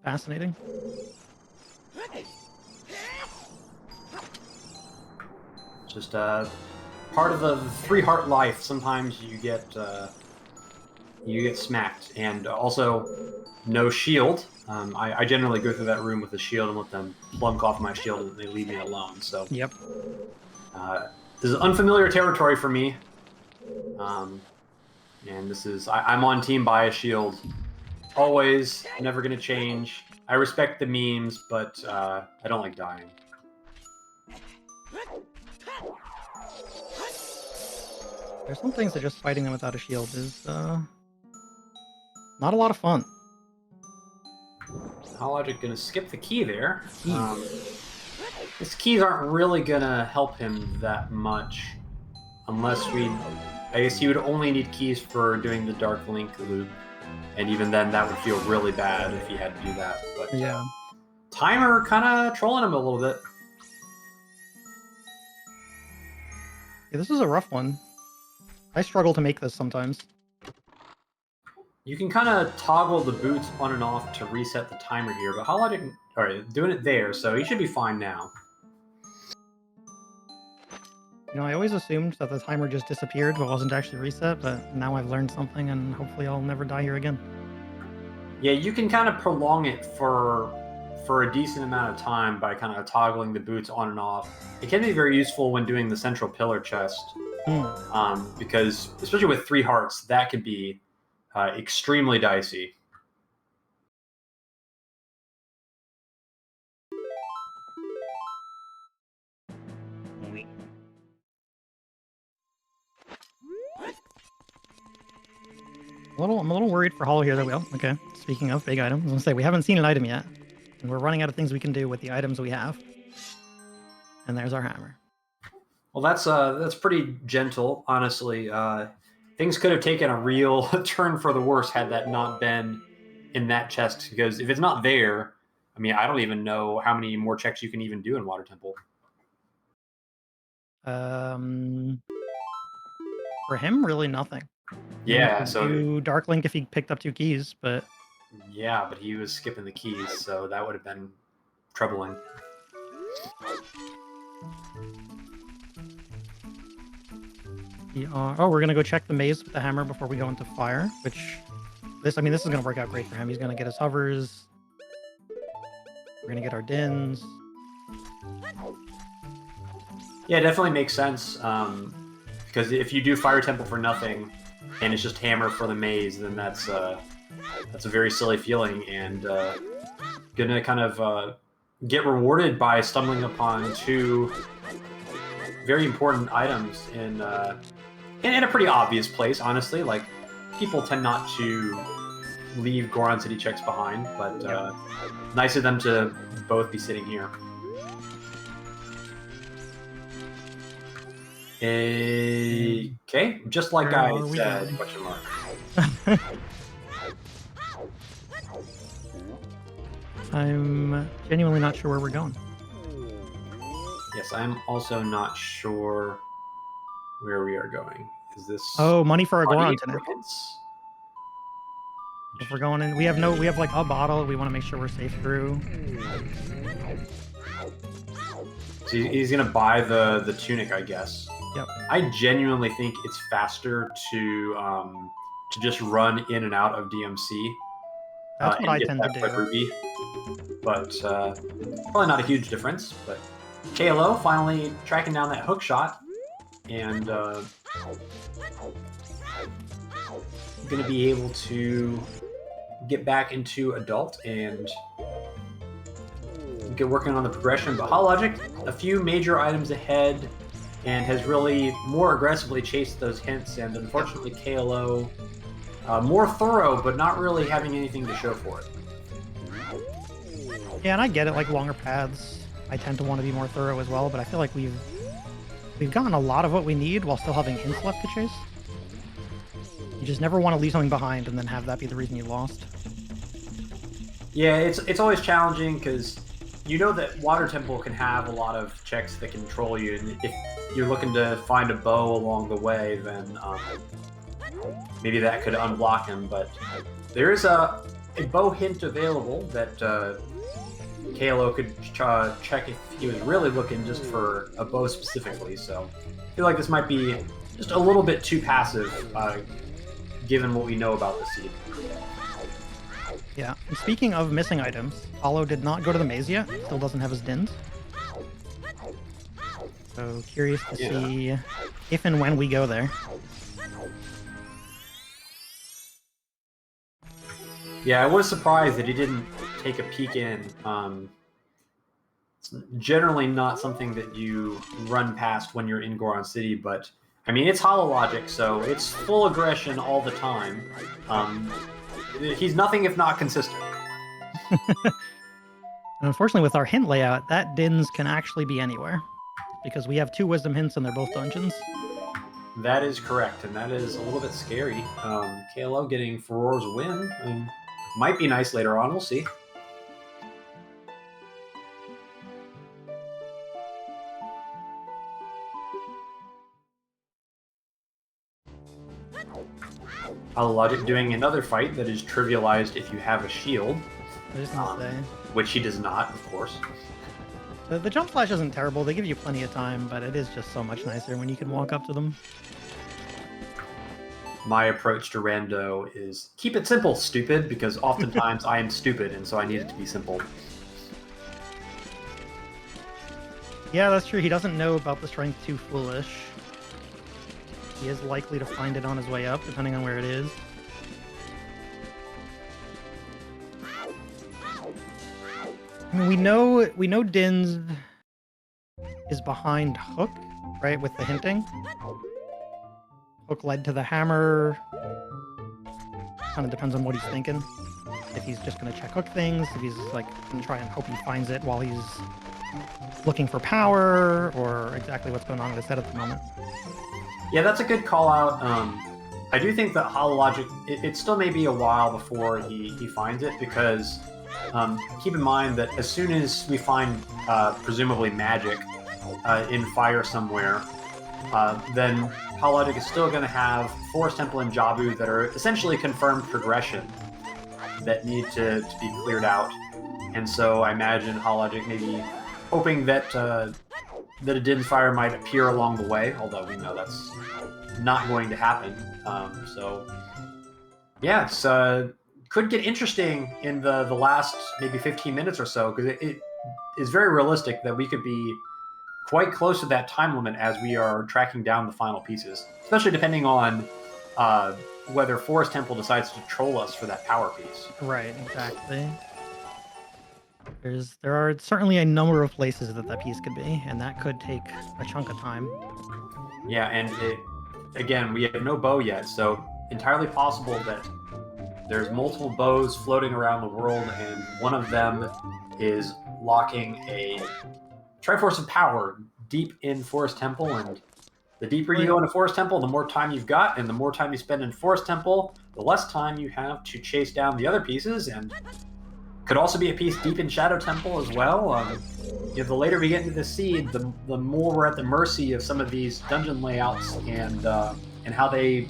Fascinating. Just part of the 3-heart life. Sometimes you get smacked, and also no shield. I generally go through that room with a shield and let them plunk off my shield, and they leave me alone. So Yep. This is unfamiliar territory for me. And this is I'm on Team Buy a Shield. Always, never gonna change. I respect the memes, but I don't like dying. There's some things that just fighting them without a shield is not a lot of fun. HollowLogic gonna skip the key there. His keys aren't really gonna help him that much, unless I guess he would only need keys for doing the Dark Link loop, and even then that would feel really bad if he had to do that. But yeah, Timer kind of trolling him a little bit. yeah, this is a rough one. I struggle to make this sometimes. You can kind of toggle the boots on and off to reset the timer here, but HollowLogic, alright, doing it there, so he should be fine now. You know, I always assumed that the timer just disappeared but wasn't actually reset, but now I've learned something and hopefully I'll never die here again. Yeah, you can kind of prolong it for a decent amount of time by kind of toggling the boots on and off. It can be very useful when doing the central pillar chest, because especially with 3 hearts, that could be extremely dicey. I'm a little worried for Hollow here that okay. Speaking of big items, I was gonna say we haven't seen an item yet, and we're running out of things we can do with the items we have. And there's our hammer. Well, that's pretty gentle, honestly. Things could have taken a real turn for the worse had that not been in that chest. Because if it's not there, I mean, I don't even know how many more checks you can even do in Water Temple. For him, really nothing. Yeah, so do Dark Link if he picked up 2 keys, but yeah, but he was skipping the keys, so that would have been troubling. We're gonna go check the maze with the hammer before we go into fire. Which this is gonna work out great for him. He's gonna get his hovers. We're gonna get our dins. Yeah, it definitely makes sense. Because if you do Fire Temple for nothing, and it's just hammer for the maze, then that's a very silly feeling, and gonna kind of get rewarded by stumbling upon 2 very important items in a pretty obvious place. Honestly, like people tend not to leave Goron City checks behind, but nice of them to both be sitting here. Okay, just like I said, question mark. I'm genuinely not sure where we're going. Yes, I'm also not sure where we are going. Is this money for a Goron tonic? hints? If we're going in, we have like a bottle. We want to make sure we're safe through. So he's gonna buy the tunic, I guess. Yep. I genuinely think it's faster to just run in and out of DMC. That's what I tend to do. Ruby. But probably not a huge difference. But KLO finally tracking down that hook shot, and going to be able to get back into adult and get working on the progression. But HollowLogic, a few major items ahead, and has really more aggressively chased those hints. And unfortunately, KLO more thorough, but not really having anything to show for it. Yeah, and I get it. Like longer paths, I tend to want to be more thorough as well. But I feel like we've gotten a lot of what we need while still having hints left to chase. You just never want to leave something behind and then have that be the reason you lost. Yeah, it's always challenging because you know that Water Temple can have a lot of checks that control you, and if you're looking to find a bow along the way, then maybe that could unblock him. But there is a bow hint available that KLO could check if he was really looking just for a bow specifically. So I feel like this might be just a little bit too passive, given what we know about the seed. Yeah, and speaking of missing items, Hollow did not go to the maze yet. Still doesn't have his dins. So curious to see if and when we go there. Yeah, I was surprised that he didn't take a peek in. It's generally not something that you run past when you're in Goron City, but I mean, it's HollowLogic, so it's full aggression all the time. He's nothing if not consistent. And unfortunately, with our hint layout, that dins can actually be anywhere, because we have 2 wisdom hints and they're both dungeons. That is correct, and that is a little bit scary. KLO getting Furor's win. I mean, might be nice later on, we'll see. HollowLogic doing another fight that is trivialized if you have a shield. I was just gonna say. Which he does not, of course. The jump slash isn't terrible. They give you plenty of time, but it is just so much nicer when you can walk up to them. My approach to rando is keep it simple, stupid, because oftentimes I am stupid, and so I need it to be simple. Yeah, that's true. He doesn't know about the strength too foolish. He is likely to find it on his way up, depending on where it is. I mean, we know Din's is behind Hook, right? With the hinting. Hook led to the hammer. Kind of depends on what he's thinking. If he's just going to check Hook things, if he's like going to try and hope he finds it while he's looking for power, or exactly what's going on in his head at the moment. Yeah, that's a good call out. I do think that HollowLogic, it still may be a while before he finds it, because keep in mind that as soon as we find presumably magic in fire somewhere, then HollowLogic is still going to have Forest Temple and Jabu that are essentially confirmed progression that need to be cleared out. And so I imagine HollowLogic maybe hoping that that a Din's Fire might appear along the way, although we know that's not going to happen. So yeah, it's could get interesting in the last maybe 15 minutes or so, because it is very realistic that we could be quite close to that time limit as we are tracking down the final pieces, especially depending on whether Forest Temple decides to troll us for that power piece. Right, exactly. There are certainly a number of places that piece could be, and that could take a chunk of time. Yeah, and again, we have no bow yet, so entirely possible that there's multiple bows floating around the world, and one of them is locking a Triforce of Power deep in Forest Temple, and the deeper you go into Forest Temple, the more time you've got, and the more time you spend in Forest Temple, the less time you have to chase down the other pieces, and could also be a piece deep in Shadow Temple as well. The later we get into the seed, the more we're at the mercy of some of these dungeon layouts and how they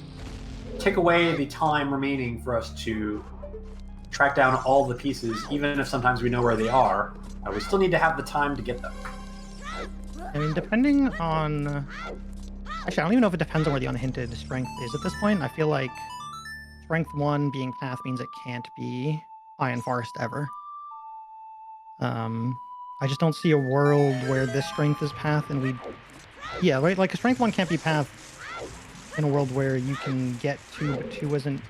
take away the time remaining for us to track down all the pieces, even if sometimes we know where they are. We still need to have the time to get them. I mean, depending on... Actually, I don't even know if it depends on where the unhinted strength is at this point. I feel like strength 1 being path means it can't be Iron Forest ever. I just don't see a world where this strength is path and we... Yeah, right? Like, a strength 1 can't be path in a world where you can get 2, but 2 isn't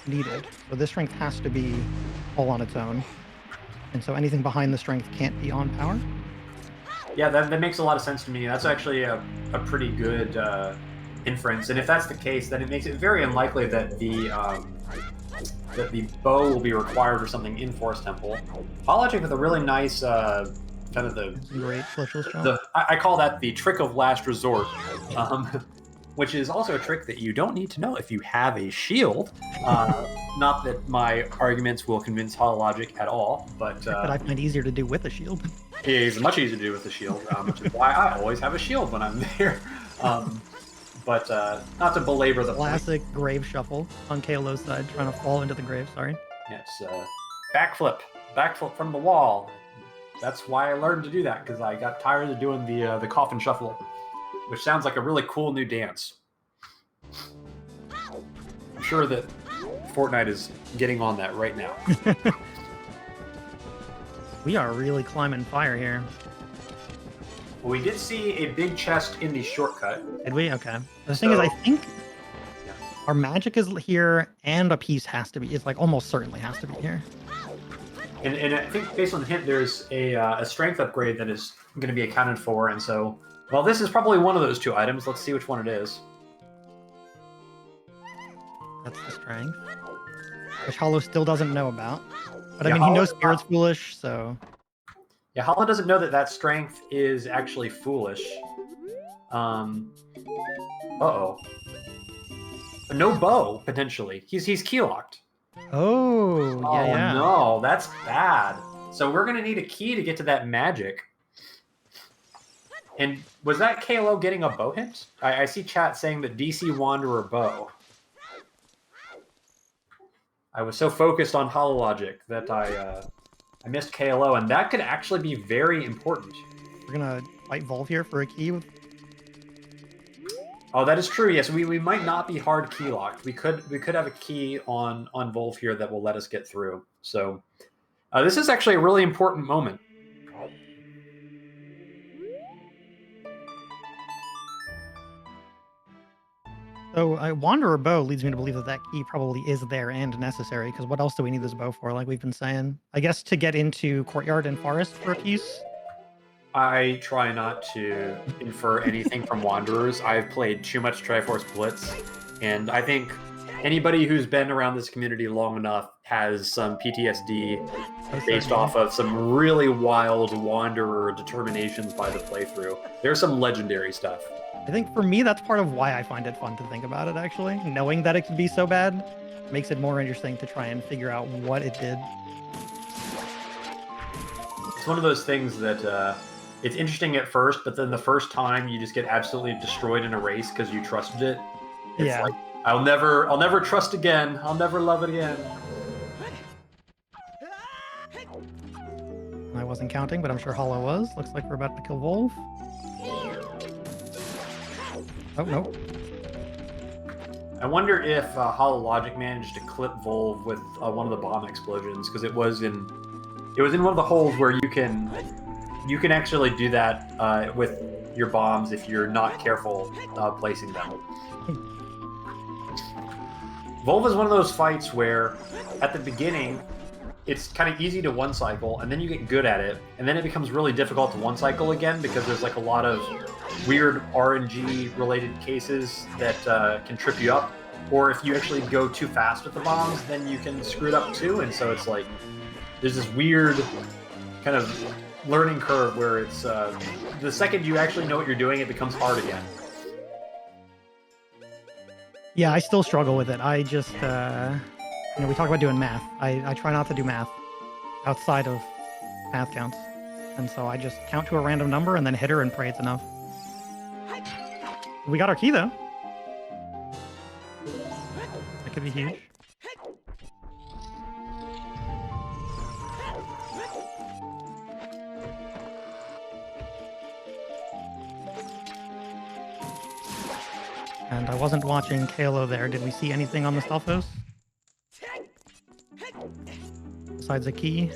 needed. So this strength has to be all on its own. And so anything behind the strength can't be on power. Yeah, that makes a lot of sense to me. That's actually a pretty good inference. And if that's the case, then it makes it very unlikely that the bow will be required for something in Forest Temple. HollowLogic with a really nice kind of great fleshless jump. I call that the trick of last resort, which is also a trick that you don't need to know if you have a shield. Not that my arguments will convince HollowLogic at all, but I find easier to do with a shield. It is much easier to do with the shield, which is why I always have a shield when I'm there. But not to belabor the classic point. Grave shuffle on KLO's side, trying to fall into the grave. Sorry. Yes, backflip from the wall. That's why I learned to do that, because I got tired of doing the coffin shuffle, which sounds like a really cool new dance. I'm sure that Fortnite is getting on that right now. We are really climbing fire here. Well, we did see a big chest in the shortcut. Did we? Okay. The thing is, I think our magic is here, and a piece has to be. It's like almost certainly has to be here. And I think based on the hint, there's a strength upgrade that is going to be accounted for. And so, well, this is probably one of those 2 items. Let's see which one it is. That's the strength, which Hollow still doesn't know about. But yeah, I mean, he knows Spirit's foolish, so... Yeah, Hollow doesn't know that strength is actually foolish. Uh-oh. No bow, potentially. He's key-locked. Oh, yeah. No, that's bad. So we're going to need a key to get to that magic. And was that KLO getting a bow hint? I see chat saying that DC Wanderer bow. I was so focused on HollowLogic that I missed KLO, and that could actually be very important. We're gonna fight Volv here for a key. Oh, that is true. Yes, we might not be hard key locked. We could have a key on Volv here that will let us get through. So this is actually a really important moment. So Wanderer Bow leads me to believe that that key probably is there and necessary, because what else do we need this bow for, like we've been saying? I guess to get into Courtyard and Forest for a piece? I try not to infer anything from Wanderers. I've played too much Triforce Blitz, and I think anybody who's been around this community long enough has some PTSD based off of some really wild Wanderer determinations by the playthrough. There's some legendary stuff. I think for me, that's part of why I find it fun to think about it, actually. Knowing that it could be so bad makes it more interesting to try and figure out what it did. It's one of those things that it's interesting at first, but then the first time you just get absolutely destroyed in a race because you trusted it. It's like, I'll never trust again. I'll never love it again. I wasn't counting, but I'm sure Hollow was. Looks like we're about to kill Volv. Oh, no. I wonder if HollowLogic managed to clip Volv with one of the bomb explosions, because it was in one of the holes where you can actually do that with your bombs if you're not careful placing them. Volv is one of those fights where at the beginning it's kind of easy to one cycle, and then you get good at it, and then it becomes really difficult to one cycle again because there's like a lot of weird RNG related cases that can trip you up, or if you actually go too fast with the bombs, then you can screw it up too. And so it's like there's this weird kind of learning curve where it's the second you actually know what you're doing, it becomes hard again. Yeah, I still struggle with it. I just we talk about doing math. I try not to do math outside of math counts, and so I just count to a random number and then hit her and pray it's enough. We got our key, though. That could be huge. And I wasn't watching KLO there. Did we see anything on the Stalfos? Besides a key?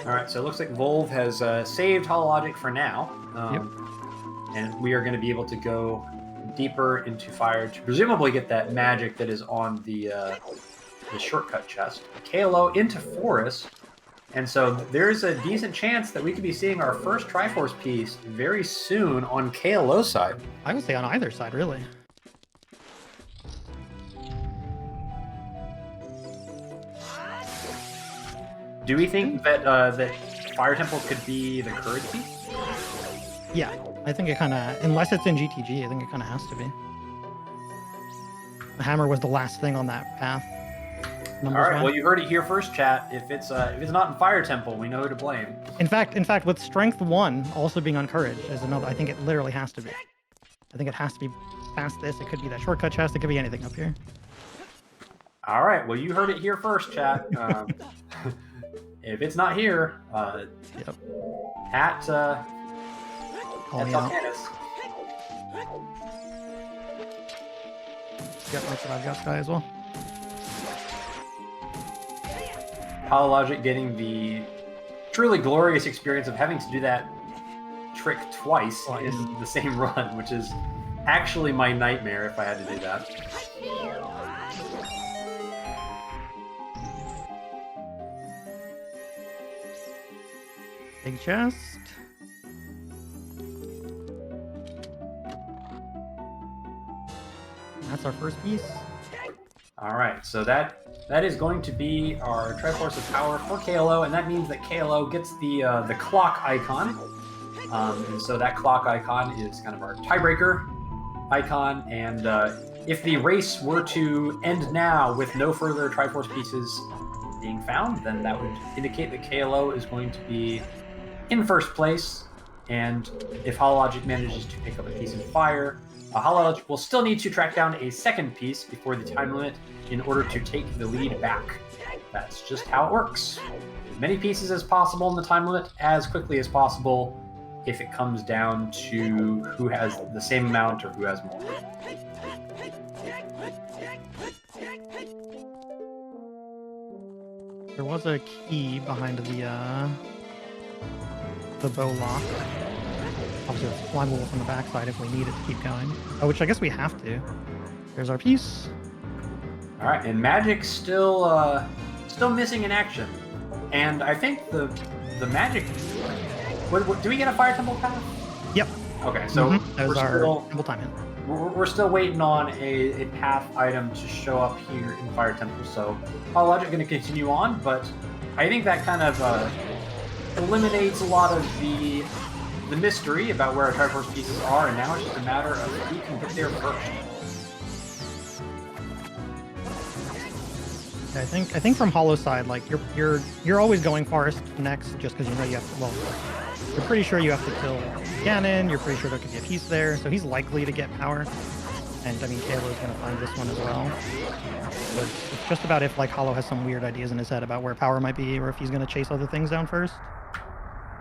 All right, so it looks like Volv has saved HollowLogic for now. And we are going to be able to go deeper into fire to presumably get that magic that is on the shortcut chest. KLO into forest, and so there's a decent chance that we could be seeing our first Triforce piece very soon on KLO side. I would say on either side, really. Do we think that that Fire Temple could be the courage piece? Yeah, I think it kind of, unless it's in GTG, I think it kind of has to be. The hammer was the last thing on that path. All right, well, you heard it here first, chat. If it's not in Fire Temple, we know who to blame. In fact, with Strength 1 also being on Courage is another. I think it literally has to be. I think it has to be past this. It could be that shortcut chest. It could be anything up here. All right, well, you heard it here first, chat. If it's not here, Yep. at Telkanis. Yep, that's what I've got, Sky, as well. HollowLogic getting the truly glorious experience of having to do that trick twice in the same run, which is actually my nightmare if I had to do that. Big chest. That's our first piece. All right, so that is going to be our Triforce of Power for KLO, and that means that KLO gets the clock icon. And so that clock icon is kind of our tiebreaker icon, and if the race were to end now with no further Triforce pieces being found, then that would indicate that KLO is going to be in first place. And if HollowLogic manages to pick up a piece in fire, HollowLogic will still need to track down a second piece before the time limit in order to take the lead back. That's just how it works. As many pieces as possible in the time limit, as quickly as possible, if it comes down to who has the same amount or who has more. There was a key behind the bow lock. Obviously, it's climbable from the backside if we need it to keep going. Oh, which I guess we have to. There's our piece. All right, and Magic's still missing in action, and I think the Magic. Do we get a Fire Temple path? Yep. Okay, so that was our temple time hit. We're still waiting on a path item to show up here in Fire Temple, so HollowLogic going to continue on, but I think that kind of eliminates a lot of the mystery about where our Triforce pieces are, and now it's just a matter of who can get there first. I think from Hollow's side, like you're always going forest next, just because you know you have to. Well, you're pretty sure you have to kill Ganon. You're pretty sure there could be a piece there, so he's likely to get power. And I mean, KLO's going to find this one as well. But it's just about if like Hollow has some weird ideas in his head about where power might be, or if he's going to chase other things down first.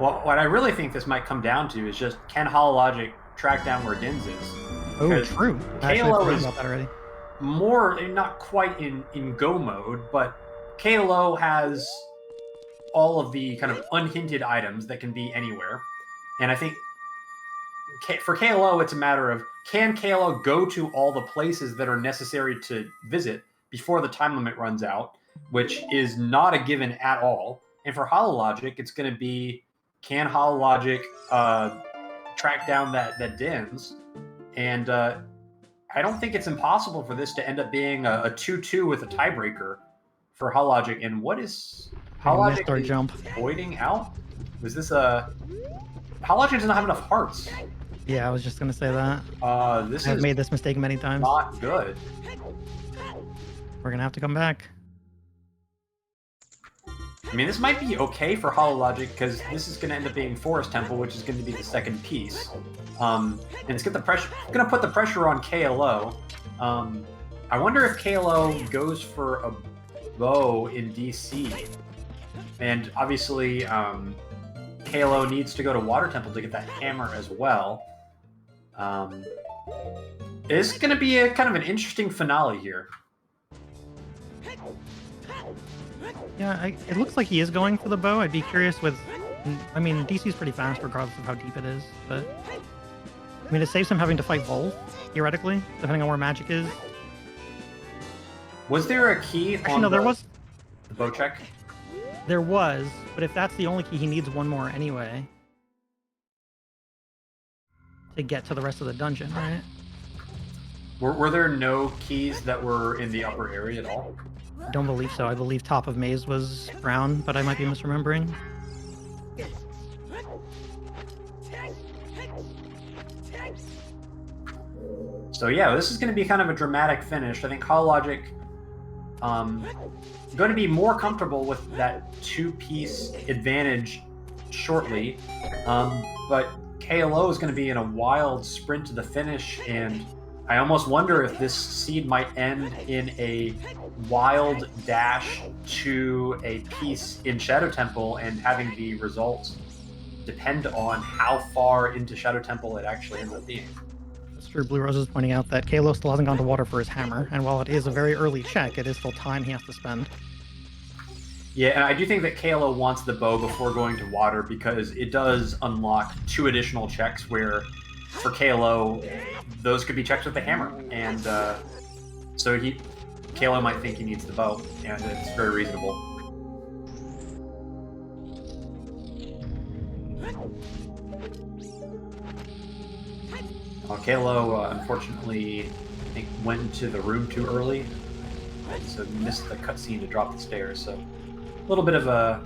Well, what I really think this might come down to is just, can HollowLogic track down where Dins is? Oh, true. KLO is about that already. More, not quite in go mode, but KLO has all of the kind of unhinted items that can be anywhere. And I think for KLO, it's a matter of, can KLO go to all the places that are necessary to visit before the time limit runs out, which is not a given at all. And for HollowLogic, it's going to be, can HollowLogic track down that Dins? And I don't think it's impossible for this to end up being a 2-2 with a tiebreaker for HollowLogic. And what is HollowLogic jump avoiding out? Was this a... HollowLogic does not have enough hearts. Yeah, I was just going to say that. I've made this mistake many times. Not good. We're going to have to come back. I mean, this might be okay for HollowLogic because this is going to end up being Forest Temple, which is going to be the second piece. And it's going to put the pressure on KLO. I wonder if KLO goes for a bow in DC. And obviously, KLO needs to go to Water Temple to get that hammer as well. It's going to be a kind of an interesting finale here. Yeah, it looks like he is going for the bow. I'd be curious with... I mean, DC's pretty fast regardless of how deep it is, but... I mean, it saves him having to fight Volf, theoretically, depending on where Magic is. Was there a key on there was... the bow check? There was, but if that's the only key, he needs one more anyway. To get to the rest of the dungeon, right? Were there no keys that were in the upper area at all? I don't believe so. I believe top of maze was brown, but I might be misremembering. So yeah, this is going to be kind of a dramatic finish. I think HollowLogic going to be more comfortable with that two-piece advantage shortly, but KLO is going to be in a wild sprint to the finish, and I almost wonder if this seed might end in a wild dash to a piece in Shadow Temple and having the results depend on how far into Shadow Temple it actually ends up being. That's true. Blue Rose is pointing out that KLO still hasn't gone to water for his hammer, and while it is a very early check, it is still time he has to spend. Yeah, and I do think that KLO wants the bow before going to water because it does unlock 2 additional checks where, for KLO, those could be checks with the hammer. And so KLO might think he needs the bow, and it's very reasonable. KLO, unfortunately, I think went into the room too early, so missed the cutscene to drop the stairs. So a little bit of a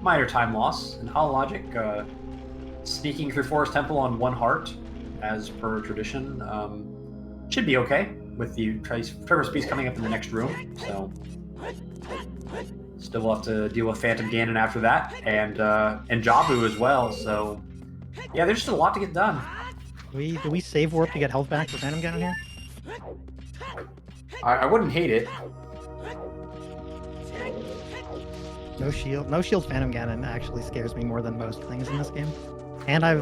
minor time loss. And HollowLogic sneaking through Forest Temple on 1 heart, as per tradition, should be okay. with the Triforce Beast coming up in the next room. So still will have to deal with Phantom Ganon after that, and Jabu as well. So yeah, there's just a lot to get done. Do we save warp to get health back for Phantom Ganon here? I wouldn't hate it. No shield Phantom Ganon actually scares me more than most things in this game. And I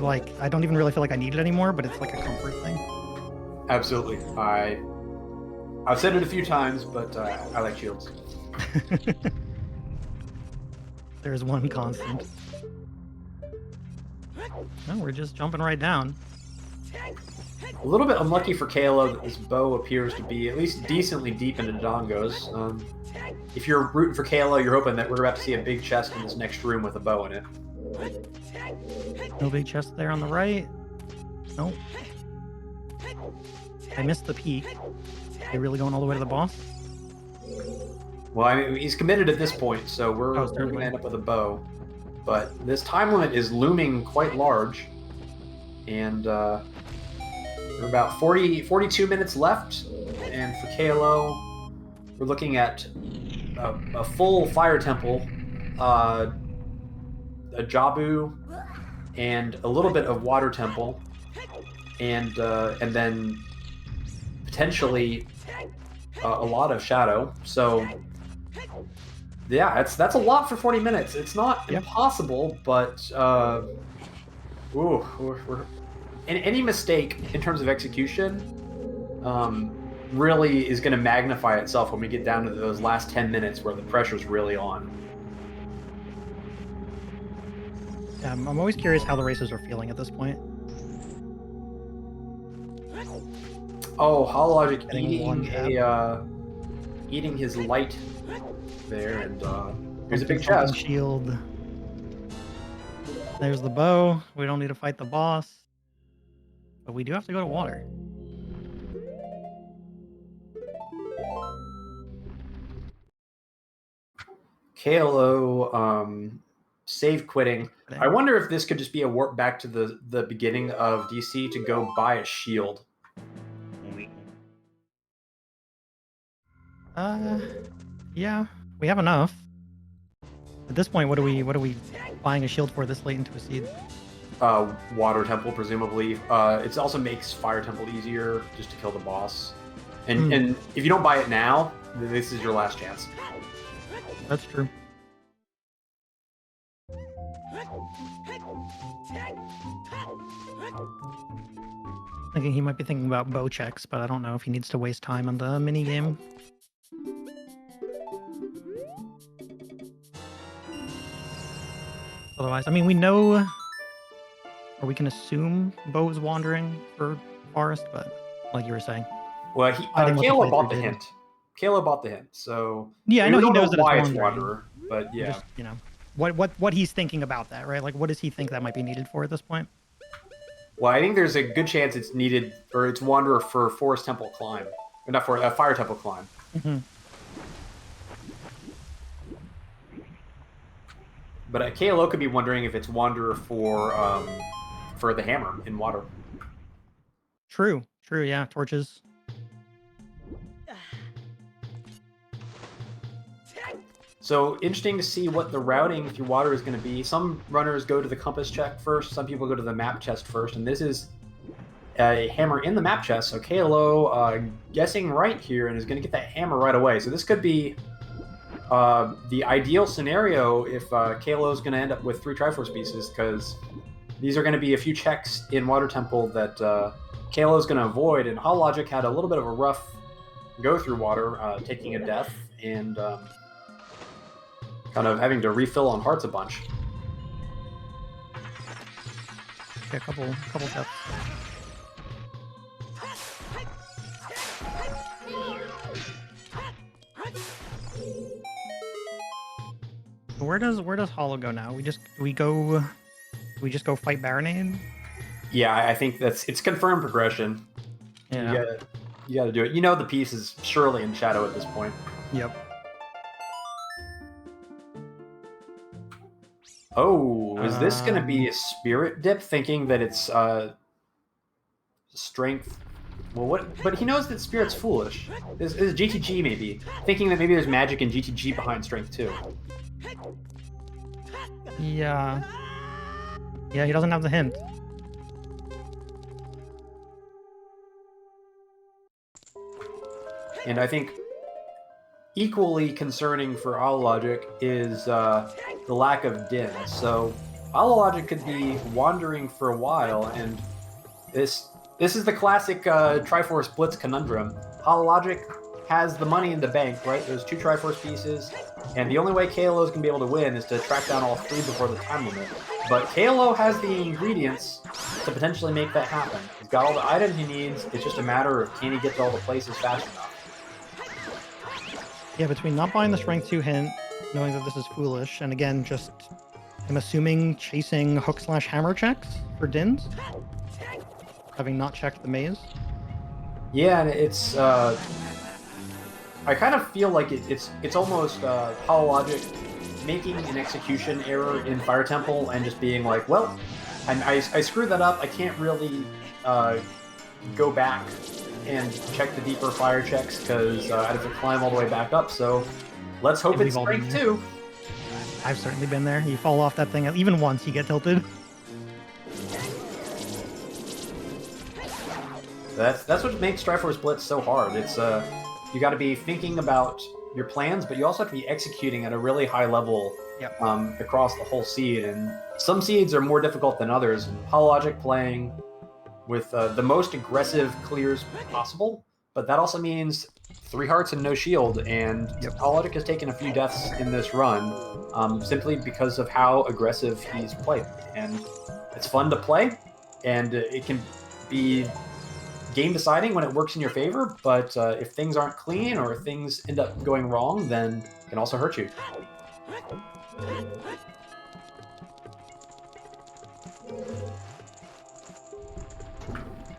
don't even really feel like I need it anymore, but it's like a comfort thing. Absolutely. I've said it a few times, but I like shields. There's one constant. No, we're just jumping right down. A little bit unlucky for KLO that this bow appears to be at least decently deep into Dongos. If you're rooting for KLO, you're hoping that we're about to see a big chest in this next room with a bow in it. No big chest there on the right. Nope. I missed the peak. Are they really going all the way to the boss? Well, I mean, he's committed at this point, so we're going certainly. to end up with a bow. But this time limit is looming quite large. And we're about 42 minutes left. And for KLO, we're looking at a full fire temple, a Jabu, and a little bit of water temple, and then potentially a lot of shadow. So yeah, that's a lot for 40 minutes. It's not impossible, but any mistake in terms of execution really is going to magnify itself when we get down to those last 10 minutes where the pressure's really on. Yeah, I'm always curious how the racers are feeling at this point. Oh, HollowLogic Getting one eating his light there, and here's a big Pumpkin chest. shield. There's the bow. We don't need to fight the boss, but we do have to go to water. KLO save quitting. I wonder if this could just be a warp back to the beginning of DC to go buy a shield. Yeah, we have enough. At this point, what are we buying a shield for this late into a seed? Water temple, presumably. It also makes fire temple easier just to kill the boss. And if you don't buy it now, this is your last chance. That's true. Thinking he might be thinking about bow checks, but I don't know if he needs to waste time on the mini game. Otherwise, I mean, we know, or we can assume Bo's wandering for forest, but like you were saying. Well, KLO bought the hint. KLO bought the hint, so yeah, I know we he don't knows know that why it's it's wandering. Wanderer, but yeah, just, you know, what he's thinking about that, right? Like, what does he think that might be needed for at this point? Well, I think there's a good chance it's needed, or it's Wanderer for Forest Temple climb, or not for a Fire Temple climb. Mm-hmm. But KLO could be wondering if it's Wanderer for the hammer in water. True, yeah, torches. So interesting to see what the routing through water is going to be. Some runners go to the compass check first. Some people go to the map chest first. And this is a hammer in the map chest. So KLO guessing right here and is going to get that hammer right away. So this could be the ideal scenario if KLO is going to end up with 3 Triforce pieces, because these are going to be a few checks in Water Temple that KLO is going to avoid. And HollowLogic had a little bit of a rough go through water, taking a death and kind of having to refill on hearts a bunch. Okay, a couple deaths. Where does Hollow go now? We just go fight Baronade? Yeah, I think it's confirmed progression. Yeah. You gotta do it. You know the piece is surely in shadow at this point. Yep. Oh, is this going to be a spirit dip, thinking that it's strength Well, what? But he knows that Spirit's foolish. This is GTG maybe, thinking that maybe there's magic in GTG behind Strength 2. Yeah. Yeah, he doesn't have the hint. And I think equally concerning for HollowLogic is the lack of Din. So HollowLogic could be wandering for a while, and this is the classic Triforce Blitz conundrum. HollowLogic has the money in the bank, right? There's 2 Triforce pieces, and the only way KLO is going to be able to win is to track down all 3 before the time limit. But KLO has the ingredients to potentially make that happen. He's got all the items he needs. It's just a matter of can he get to all the places fast enough. Yeah, between not buying the Strength 2 hint, knowing that this is foolish, and again, just, I'm assuming, chasing hook/hammer checks for Dins, having not checked the maze. Yeah, and it's... I kind of feel like it's almost HollowLogic making an execution error in Fire Temple and just being like, well, I screwed that up. I can't really go back and check the deeper fire checks because I'd have to climb all the way back up. So let's hope it's Strength 2. I've certainly been there. You fall off that thing, even once, you get tilted. That's what makes Triforce Blitz so hard. It's you got to be thinking about your plans, but you also have to be executing at a really high level across the whole seed. And some seeds are more difficult than others. HollowLogic playing with the most aggressive clears possible, but that also means 3 hearts and no shield. And HollowLogic has taken a few deaths in this run simply because of how aggressive he's played. And it's fun to play, and it can be game deciding when it works in your favor, but if things aren't clean or if things end up going wrong, then it can also hurt you.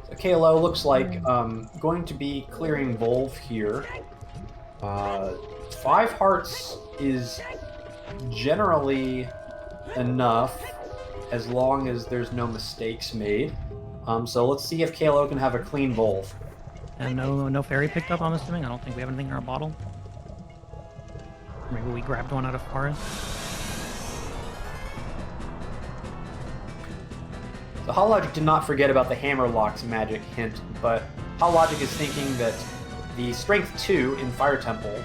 So KLO looks like going to be clearing Volve here. 5 hearts is generally enough as long as there's no mistakes made. So let's see if KLO can have a clean Volve. And no fairy picked up, I'm assuming. I don't think we have anything in our bottle. Maybe we grabbed one out of forest. So HollowLogic did not forget about the Hammerlock's magic hint, but HollowLogic is thinking that the Strength 2 in Fire Temple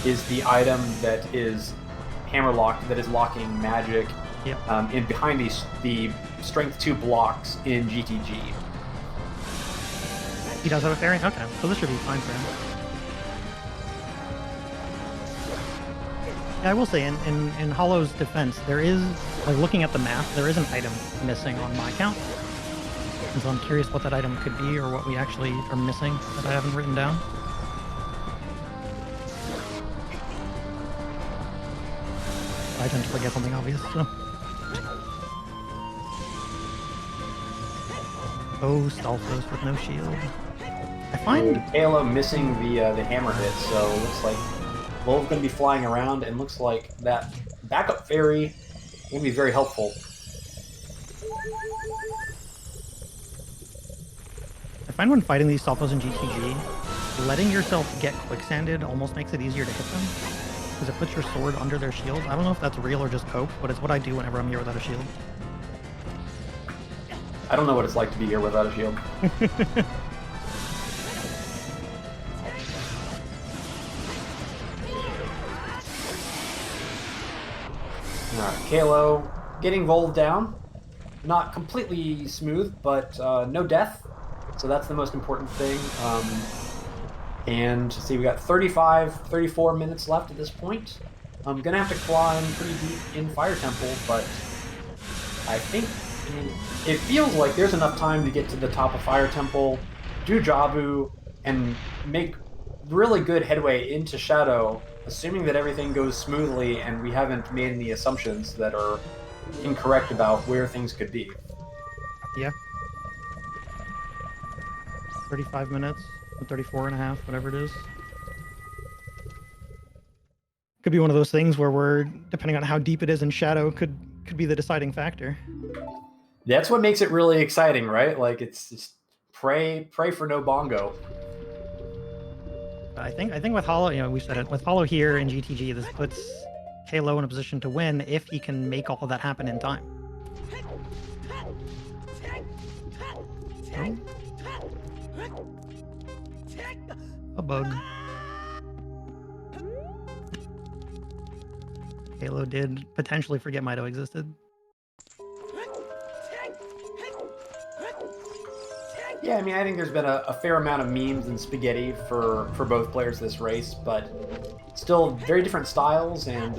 is the item that is Hammerlocked, that is locking magic in behind the Strength 2 blocks in GTG. He does have a fairy? Okay, so this should be fine for him. Yeah, I will say, in Hollow's defense, there is, like, looking at the math, there is an item missing on my count. And so I'm curious what that item could be, or what we actually are missing that I haven't written down. I tend to forget something obvious, so... Oh, Stalfos with no shield. I find KLO missing the hammer hit, so it looks like Volve's going to be flying around, and looks like that backup fairy will be very helpful. I find when fighting these Stalfos in GTG, letting yourself get quicksanded almost makes it easier to hit them, because it puts your sword under their shield. I don't know if that's real or just cope, but it's what I do whenever I'm here without a shield. I don't know what it's like to be here without a shield. Alright, KLO getting Volve down. Not completely smooth, but no death. So that's the most important thing. And see, we got 34 minutes left at this point. I'm going to have to climb pretty deep in Fire Temple, but I think... I mean, it feels like there's enough time to get to the top of Fire Temple, do Jabu, and make really good headway into Shadow, assuming that everything goes smoothly and we haven't made any assumptions that are incorrect about where things could be. Yeah. 35 minutes, 34 and a half, whatever it is. Could be one of those things where we're, depending on how deep it is in Shadow, could be the deciding factor. That's what makes it really exciting, right? Like, it's pray for no bongo. I think with Hollow, we said it, with Hollow here in GTG, this puts KLO in a position to win if he can make all of that happen in time. Oh. A bug. KLO did potentially forget Mido existed. Yeah, I mean, I think there's been a fair amount of memes and spaghetti for both players this race, but still very different styles and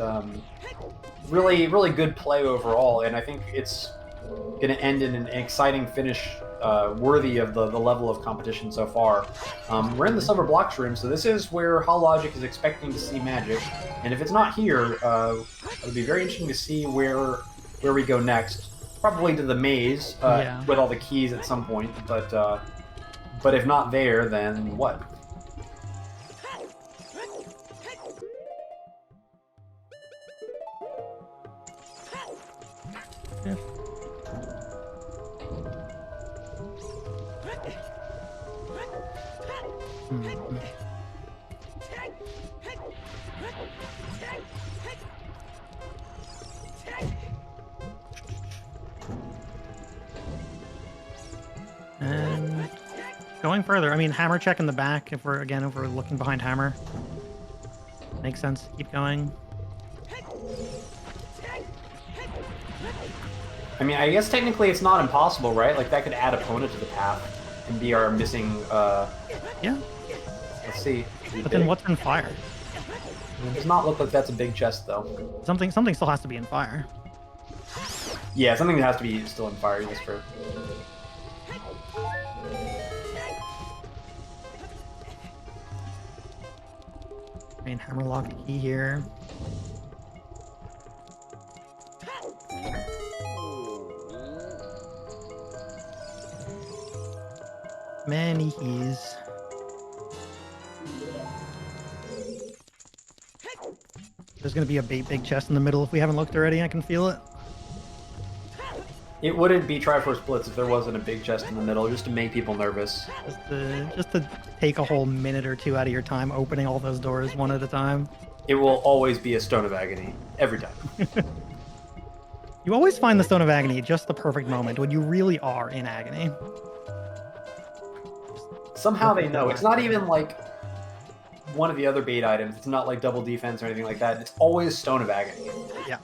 really, really good play overall. And I think it's going to end in an exciting finish worthy of the level of competition so far. We're in the Silver Blocks room, so this is where HollowLogic is expecting to see magic. And if it's not here, it'll be very interesting to see where we go next. Probably to the maze with all the keys at some point, but if not there, then what? Yeah. Mm-hmm. And going further, I mean, hammer check in the back if we're looking behind hammer. Makes sense. Keep going. I mean, I guess technically it's not impossible, right? Like, that could add opponent to the path and be our missing... Yeah. Let's see. But then what's in fire? It does not look like that's a big chest, though. Something still has to be in fire. Yeah, something that has to be still in fire, that's true. Main hammer locked key here. Many keys. There's gonna be a big chest in the middle if we haven't looked already. I can feel it. It wouldn't be Triforce Blitz if there wasn't a big chest in the middle, just to make people nervous. Just to take a whole minute or two out of your time opening all those doors one at a time. It will always be a Stone of Agony. Every time. You always find the Stone of Agony at just the perfect moment when you really are in agony. Somehow they know. It's not even like one of the other bait items. It's not like double defense or anything like that. It's always Stone of Agony. Yeah.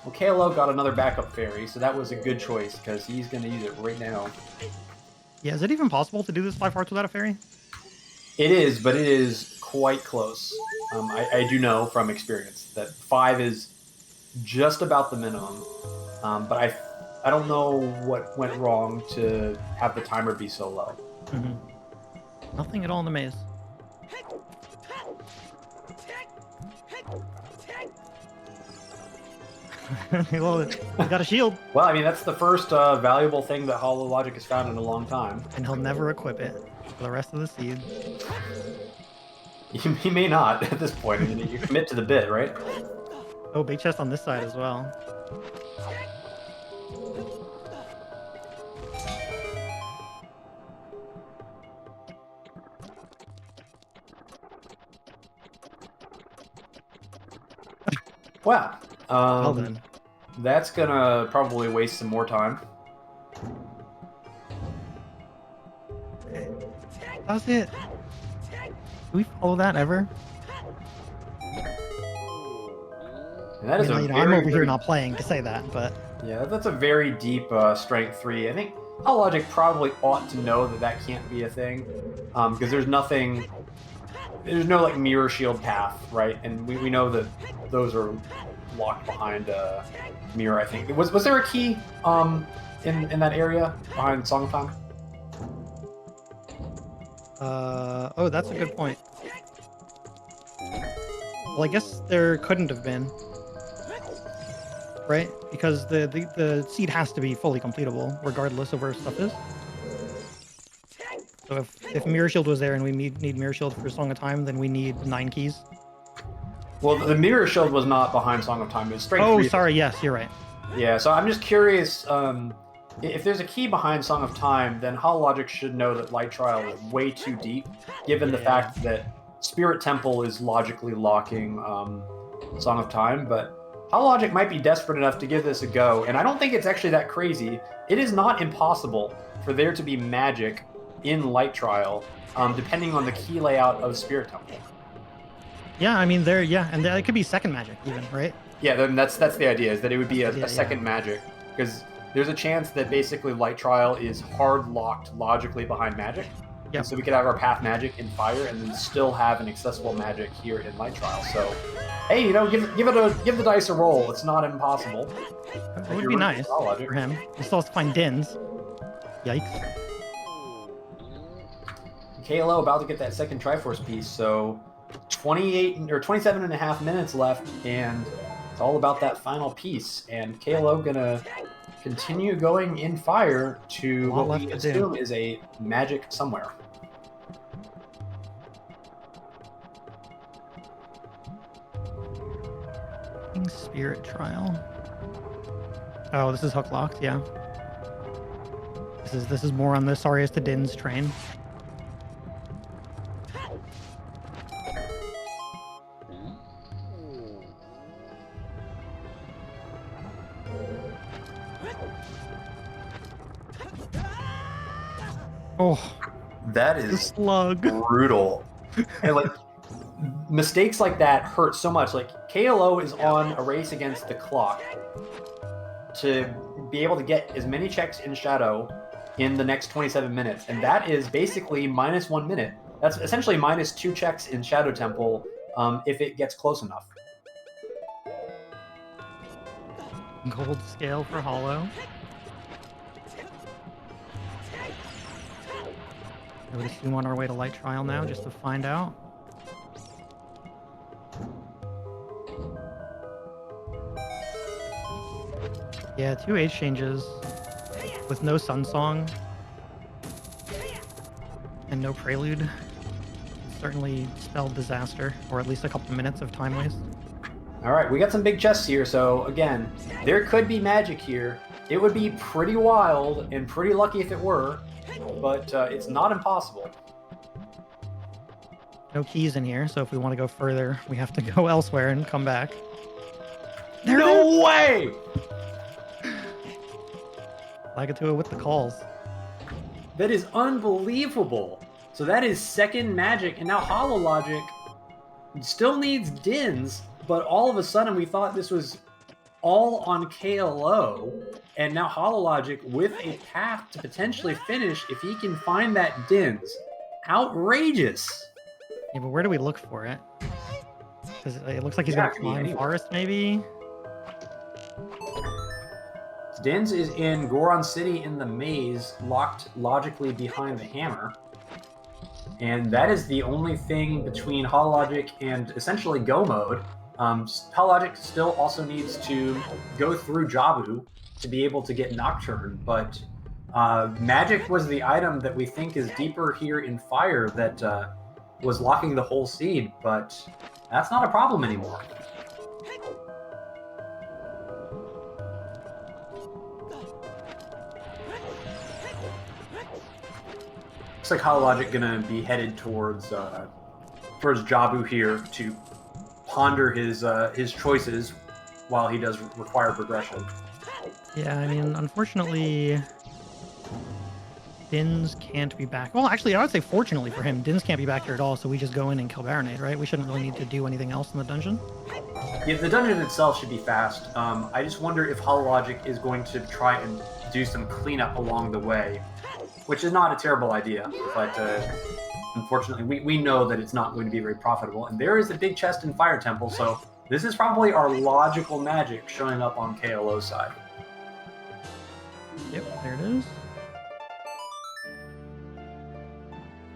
Well, KLO got another backup fairy, so that was a good choice because he's going to use it right now. Yeah, is it even possible to do this 5 parts without a fairy? It is, but it is quite close. I do know from experience that 5 is just about the minimum. But I don't know what went wrong to have the timer be so low. Mm-hmm. Nothing at all in the maze. Well, he's got a shield. Well, I mean, that's the first valuable thing that HollowLogic has found in a long time. And he'll never equip it for the rest of the seed. He may not at this point. I mean, you commit to the bit, right? Oh, big chest on this side as well. Wow. Well then. That's gonna probably waste some more time. That's it. Do we follow that ever? And that is I'm over here not playing to say that, but... Yeah, that's a very deep strength 3. I think HollowLogic probably ought to know that that can't be a thing. Because there's nothing... There's no, like, mirror shield path, right? And we know that those are locked behind mirror, I think. Was there a key in that area behind Song of Time? Oh, that's a good point. Well, I guess there couldn't have been. Right? Because the seed has to be fully completable, regardless of where stuff is. So if Mirror Shield was there and we need Mirror Shield for Song of Time, then we need 9 keys. Well, the Mirror Shield was not behind Song of Time. It was straight. Oh, sorry. Yes, you're right. Yeah, so I'm just curious, if there's a key behind Song of Time, then HollowLogic should know that Light Trial is way too deep, given the Yeah. fact that Spirit Temple is logically locking Song of Time, but HollowLogic might be desperate enough to give this a go, and I don't think it's actually that crazy. It is not impossible for there to be magic in Light Trial, depending on the key layout of Spirit Temple. Yeah, I mean, and it could be second magic even, right? Yeah, then that's the idea, is that it would be a Yeah. second magic, because there's a chance that basically Light Trial is hard locked logically behind magic. Yep. And so we could have our path magic in fire and then still have an accessible magic here in Light Trial. So hey, give the dice a roll. It's not impossible. It would be nice for him. He still has to find Dins. Yikes. KLO about to get that second Triforce piece, so 28 or 27 and a half minutes left, and it's all about that final piece. And KLO gonna continue going in fire to what we assume is a magic somewhere. Spirit Trial. Oh, this is hook locked, yeah. This is more on the Sorriest to Din's train. Oh, that is slug. Brutal. And like mistakes like that hurt so much. Like KLO is on a race against the clock to be able to get as many checks in Shadow in the next 27 minutes, and that is basically minus 1 minute. That's essentially minus 2 checks in Shadow Temple if it gets close enough. Gold scale for Hollow. I would assume on our way to Light Trial now, just to find out. Yeah, 2 age changes with no Sun Song and no Prelude. Certainly spelled disaster, or at least a couple of minutes of time waste. All right, we got some big chests here, so again, there could be magic here. It would be pretty wild and pretty lucky if it were, but it's not impossible. No keys in here, so if we want to go further, we have to go elsewhere and come back. No way! Elagatua with the calls. That is unbelievable. So that is second magic, and now HollowLogic still needs Dins, but all of a sudden we thought this was all on KLO, and now HollowLogic with a path to potentially finish if he can find that Dins. Outrageous. Yeah, but where do we look for it? Because it looks like he's going to climb forest, maybe? Dins is in Goron City in the maze, locked logically behind the hammer. And that is the only thing between HollowLogic and essentially Go mode. HollowLogic still also needs to go through Jabu to be able to get Nocturne, but Magic was the item that we think is deeper here in Fire that was locking the whole seed, but that's not a problem anymore. Looks like HollowLogic gonna be headed towards Jabu here to ponder his choices while he does require progression. Yeah, I mean, unfortunately, Dins can't be back. Well, actually, I would say fortunately for him, Dins can't be back here at all, so we just go in and kill Baronade, right? We shouldn't really need to do anything else in the dungeon. Yeah, the dungeon itself should be fast. I just wonder if HollowLogic is going to try and do some cleanup along the way, which is not a terrible idea, but unfortunately, we know that it's not going to be very profitable. And there is a big chest in Fire Temple, so this is probably our logical magic showing up on KLO's side. Yep, there it is.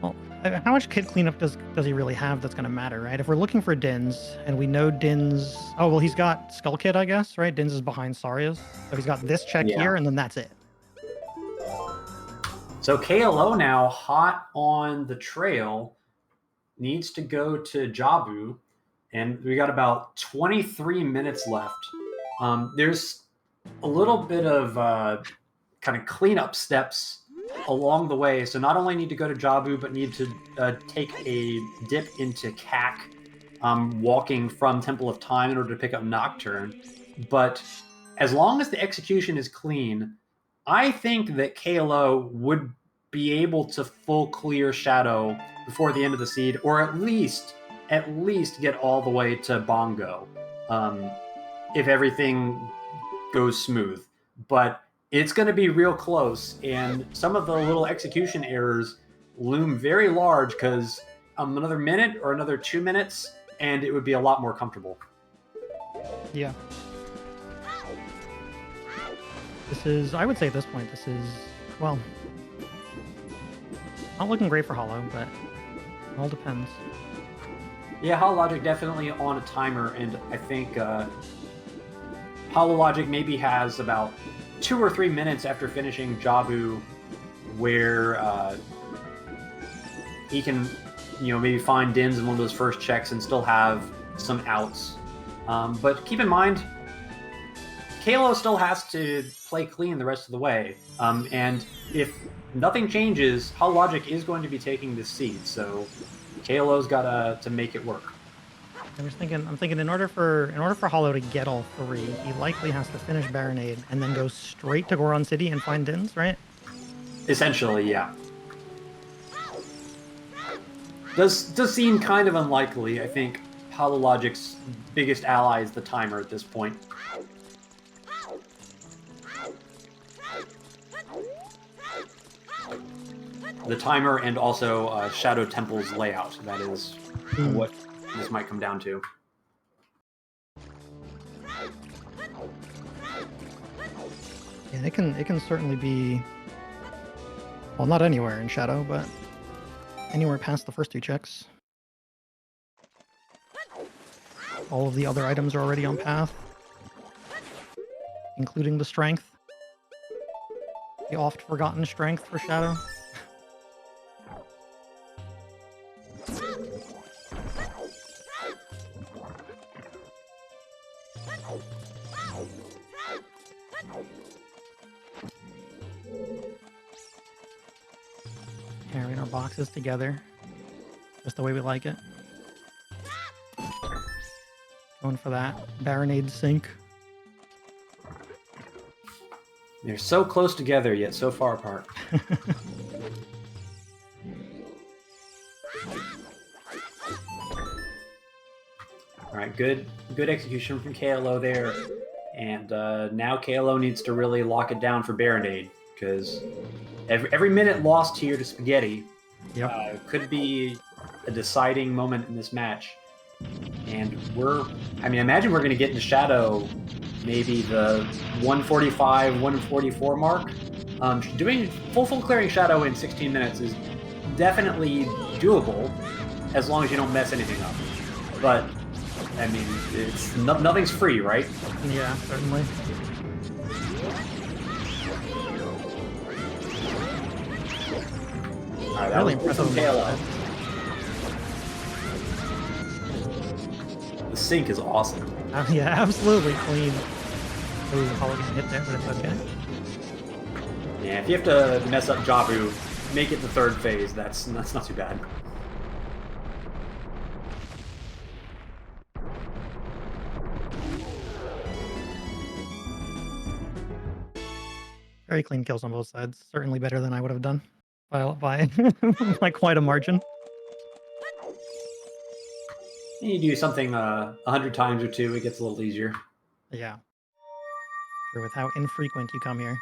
Well, how much kid cleanup does he really have that's going to matter, right? If we're looking for Dins, and we know Dins... Oh, well, he's got Skull Kid, I guess, right? Dins is behind Saria's. So he's got this check here, and then that's it. So KLO now, hot on the trail, needs to go to Jabu, and we got about 23 minutes left. There's a little bit of kind of cleanup steps along the way. So not only need to go to Jabu, but need to take a dip into Kak, walking from Temple of Time in order to pick up Nocturne. But as long as the execution is clean, I think that KLO would be able to full clear Shadow before the end of the seed, or at least get all the way to Bongo, if everything goes smooth. But it's going to be real close, and some of the little execution errors loom very large because another minute or another 2 minutes, and it would be a lot more comfortable. Yeah. This is, I would say at this point, this is, well, not looking great for Hollow, but it all depends. Yeah, HollowLogic definitely on a timer, and I think HollowLogic maybe has about 2 or 3 minutes after finishing Jabu where he can, maybe find Dins in one of those first checks and still have some outs. But keep in mind, KLO still has to play clean the rest of the way. And if nothing changes, HollowLogic is going to be taking this seed, so KLO's got to make it work. I'm thinking in order for Hollow to get all 3, he likely has to finish Baronade and then go straight to Goron City and find Dins, right? Essentially, yeah. Does seem kind of unlikely. I think HollowLogic's biggest ally is the timer at this point. The timer and also Shadow Temple's layout. That is what this might come down to. Yeah, it can certainly be, well, not anywhere in Shadow, but anywhere past the first 2 checks. All of the other items are already on path, including the strength. The oft forgotten strength for Shadow. Carrying our boxes together, just the way we like it. Going for that Baronade sync. They're so close together, yet so far apart. All right, good execution from KLO there. And now KLO needs to really lock it down for Baronade, because every minute lost here to Spaghetti could be a deciding moment in this match. And imagine we're going to get into Shadow maybe the 145, 144 mark. Doing full clearing Shadow in 16 minutes is definitely doable, as long as you don't mess anything up. But, I mean, it's nothing's free, right? Yeah, certainly. All right, that really was from KLO. The sync is awesome. Yeah, absolutely clean. Ooh, Hollow getting hit there, but it's okay. Yeah, if you have to mess up Jabu, make it the 3rd phase. That's not too bad. Very clean kills on both sides. Certainly better than I would have done by by quite a margin. You do something 100 times or 2, it gets a little easier. Yeah. Sure, with how infrequent you come here.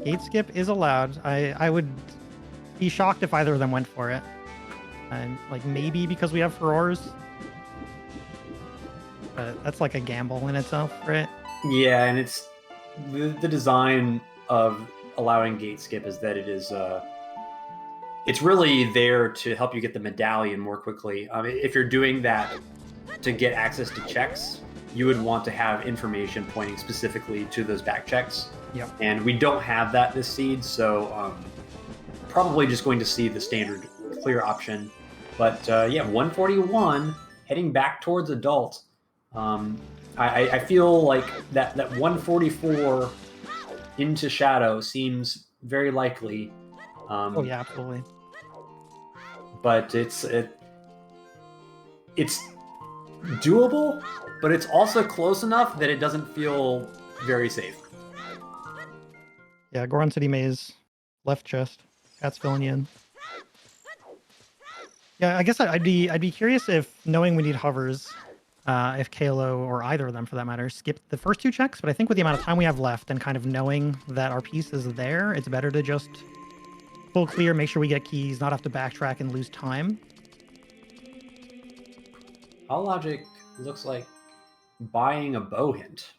Gate skip is allowed. I would be shocked if either of them went for it. Like maybe because we have furores. But that's like a gamble in itself, right? Yeah, and it's the design of allowing gate skip is that it is it's really there to help you get the medallion more quickly. If you're doing that to get access to checks, you would want to have information pointing specifically to those back checks. Yep. And we don't have that this seed, so probably just going to see the standard clear option. But yeah, 141 heading back towards adult. I feel like that 144 into shadow seems very likely. Oh yeah, absolutely. But it's doable, but it's also close enough that it doesn't feel very safe. Yeah, Goron City Maze, left chest. Cat's filling you in. Yeah, I guess I'd be curious if, knowing we need hovers, if KLO or either of them for that matter skipped the first two checks. But I think with the amount of time we have left and kind of knowing that our piece is there, it's better to just full clear, make sure we get keys, not have to backtrack and lose time. HollowLogic looks like buying a bow hint.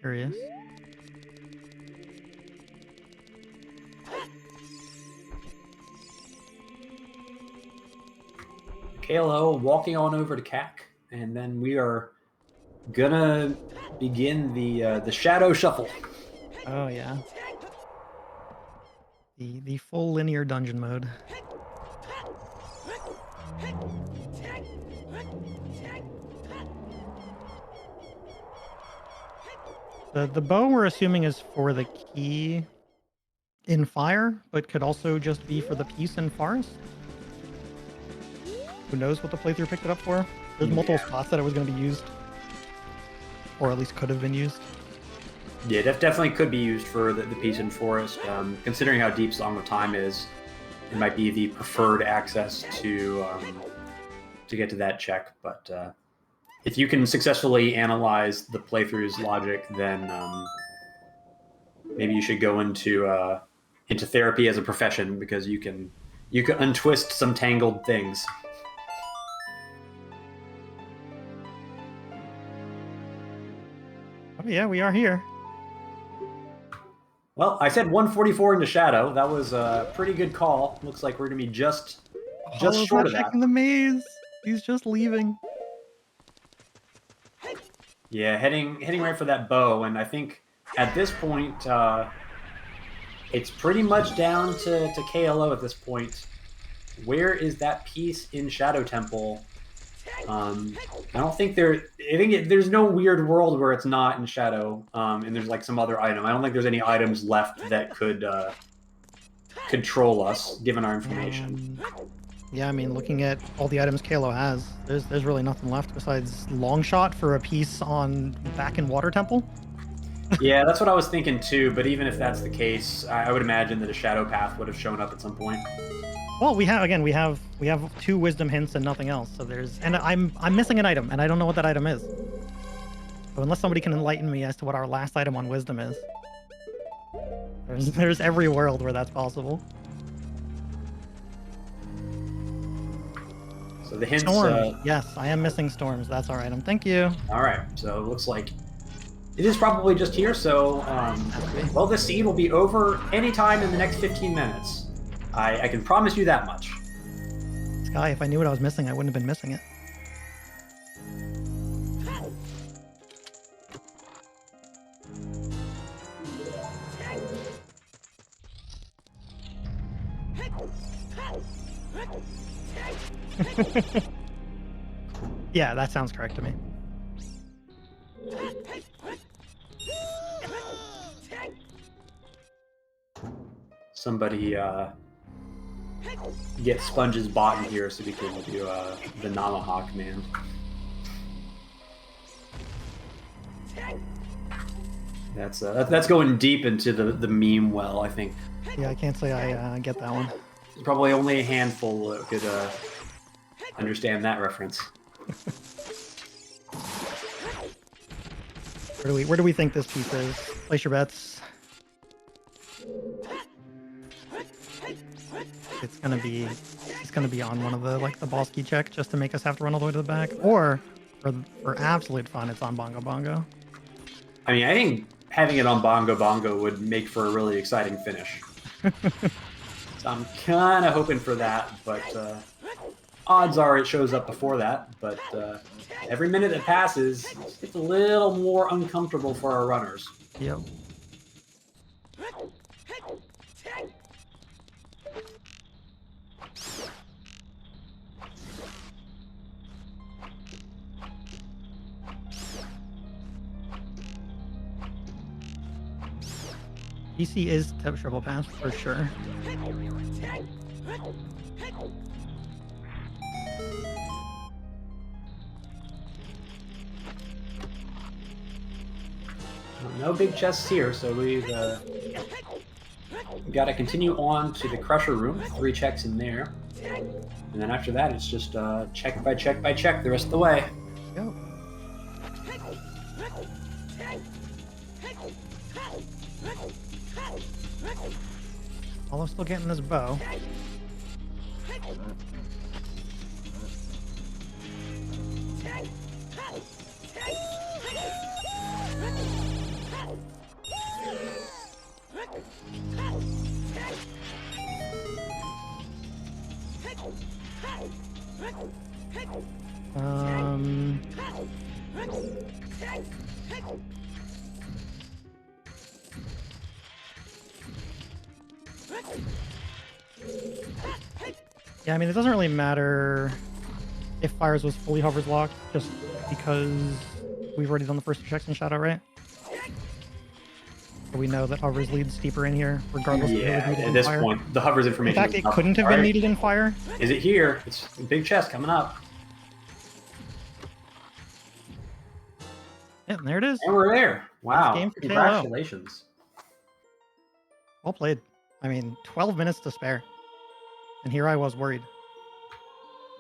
Curious. KLO walking on over to CAC, and then we are gonna begin the shadow shuffle. Oh yeah. The full linear dungeon mode. The bow we're assuming is for the key in fire, but could also just be for the piece in forest. Who knows what the playthrough picked it up for? There's multiple spots that it was going to be used, or at least could have been used. Yeah, definitely could be used for the piece in forest. Considering how deep Song of Time is, it might be the preferred access to get to that check. But if you can successfully analyze the playthrough's logic, then maybe you should go into therapy as a profession, because you can untwist some tangled things. Oh yeah, we are here. Well, I said 144 into shadow. That was a pretty good call. Looks like we're gonna be just Hollow's short not of that. checking the maze. He's just leaving. Yeah, heading right for that bow, and I think at this point it's pretty much down to KLO at this point. Where is that piece in Shadow Temple? I don't think there's no weird world where it's not in Shadow, and there's like some other item. I don't think there's any items left that could control us, given our information. Yeah, I mean, looking at all the items KLO has, there's really nothing left besides long shot for a piece on back in Water Temple. Yeah, that's what I was thinking too. But even if that's the case, I would imagine that a shadow path would have shown up at some point. Well, we have 2 wisdom hints and nothing else. So I'm missing an item, and I don't know what that item is. So unless somebody can enlighten me as to what our last item on wisdom is, there's every world where that's possible. So the hints. Storms. Yes, I am missing storms. That's our item. Thank you. All right. So it looks like it is probably just here. So, well, the seed will be over anytime in the next 15 minutes. I can promise you that much. Sky, if I knew what I was missing, I wouldn't have been missing it. Yeah, that sounds correct to me. Somebody get Sponge's bot in here so we can do the Namaha command. That's going deep into the meme well, I think. Yeah, I can't say I get that one. There's probably only a handful that could understand that reference. Where do we think this piece is? Place your bets. It's gonna be on one of the boss key check just to make us have to run all the way to the back, or for absolute fun, it's on Bongo Bongo. I mean, I think having it on Bongo Bongo would make for a really exciting finish. So I'm kind of hoping for that, but odds are it shows up before that. But every minute that passes, it's a little more uncomfortable for our runners. Yep. PC is triple pass for sure. No big chests here, so we've got to continue on to the Crusher room. 3 checks in there. And then after that, it's just check by check by check the rest of the way. Go. Hollow's still getting this bow. Yeah, I mean, it doesn't really matter if Fires was fully hovers locked, just because we've already done the first 2 checks in Shadow, right? So we know that hovers leads deeper in here, regardless of who was Yeah, needed at in this Fire. point, the hovers In information. fact, it is couldn't have been needed in Fire. Is it here? It's a big chest coming up. Yeah, and there it is. And we're there. Wow. Game for KLO. Congratulations. Well played. I mean, 12 minutes to spare. And here I was worried.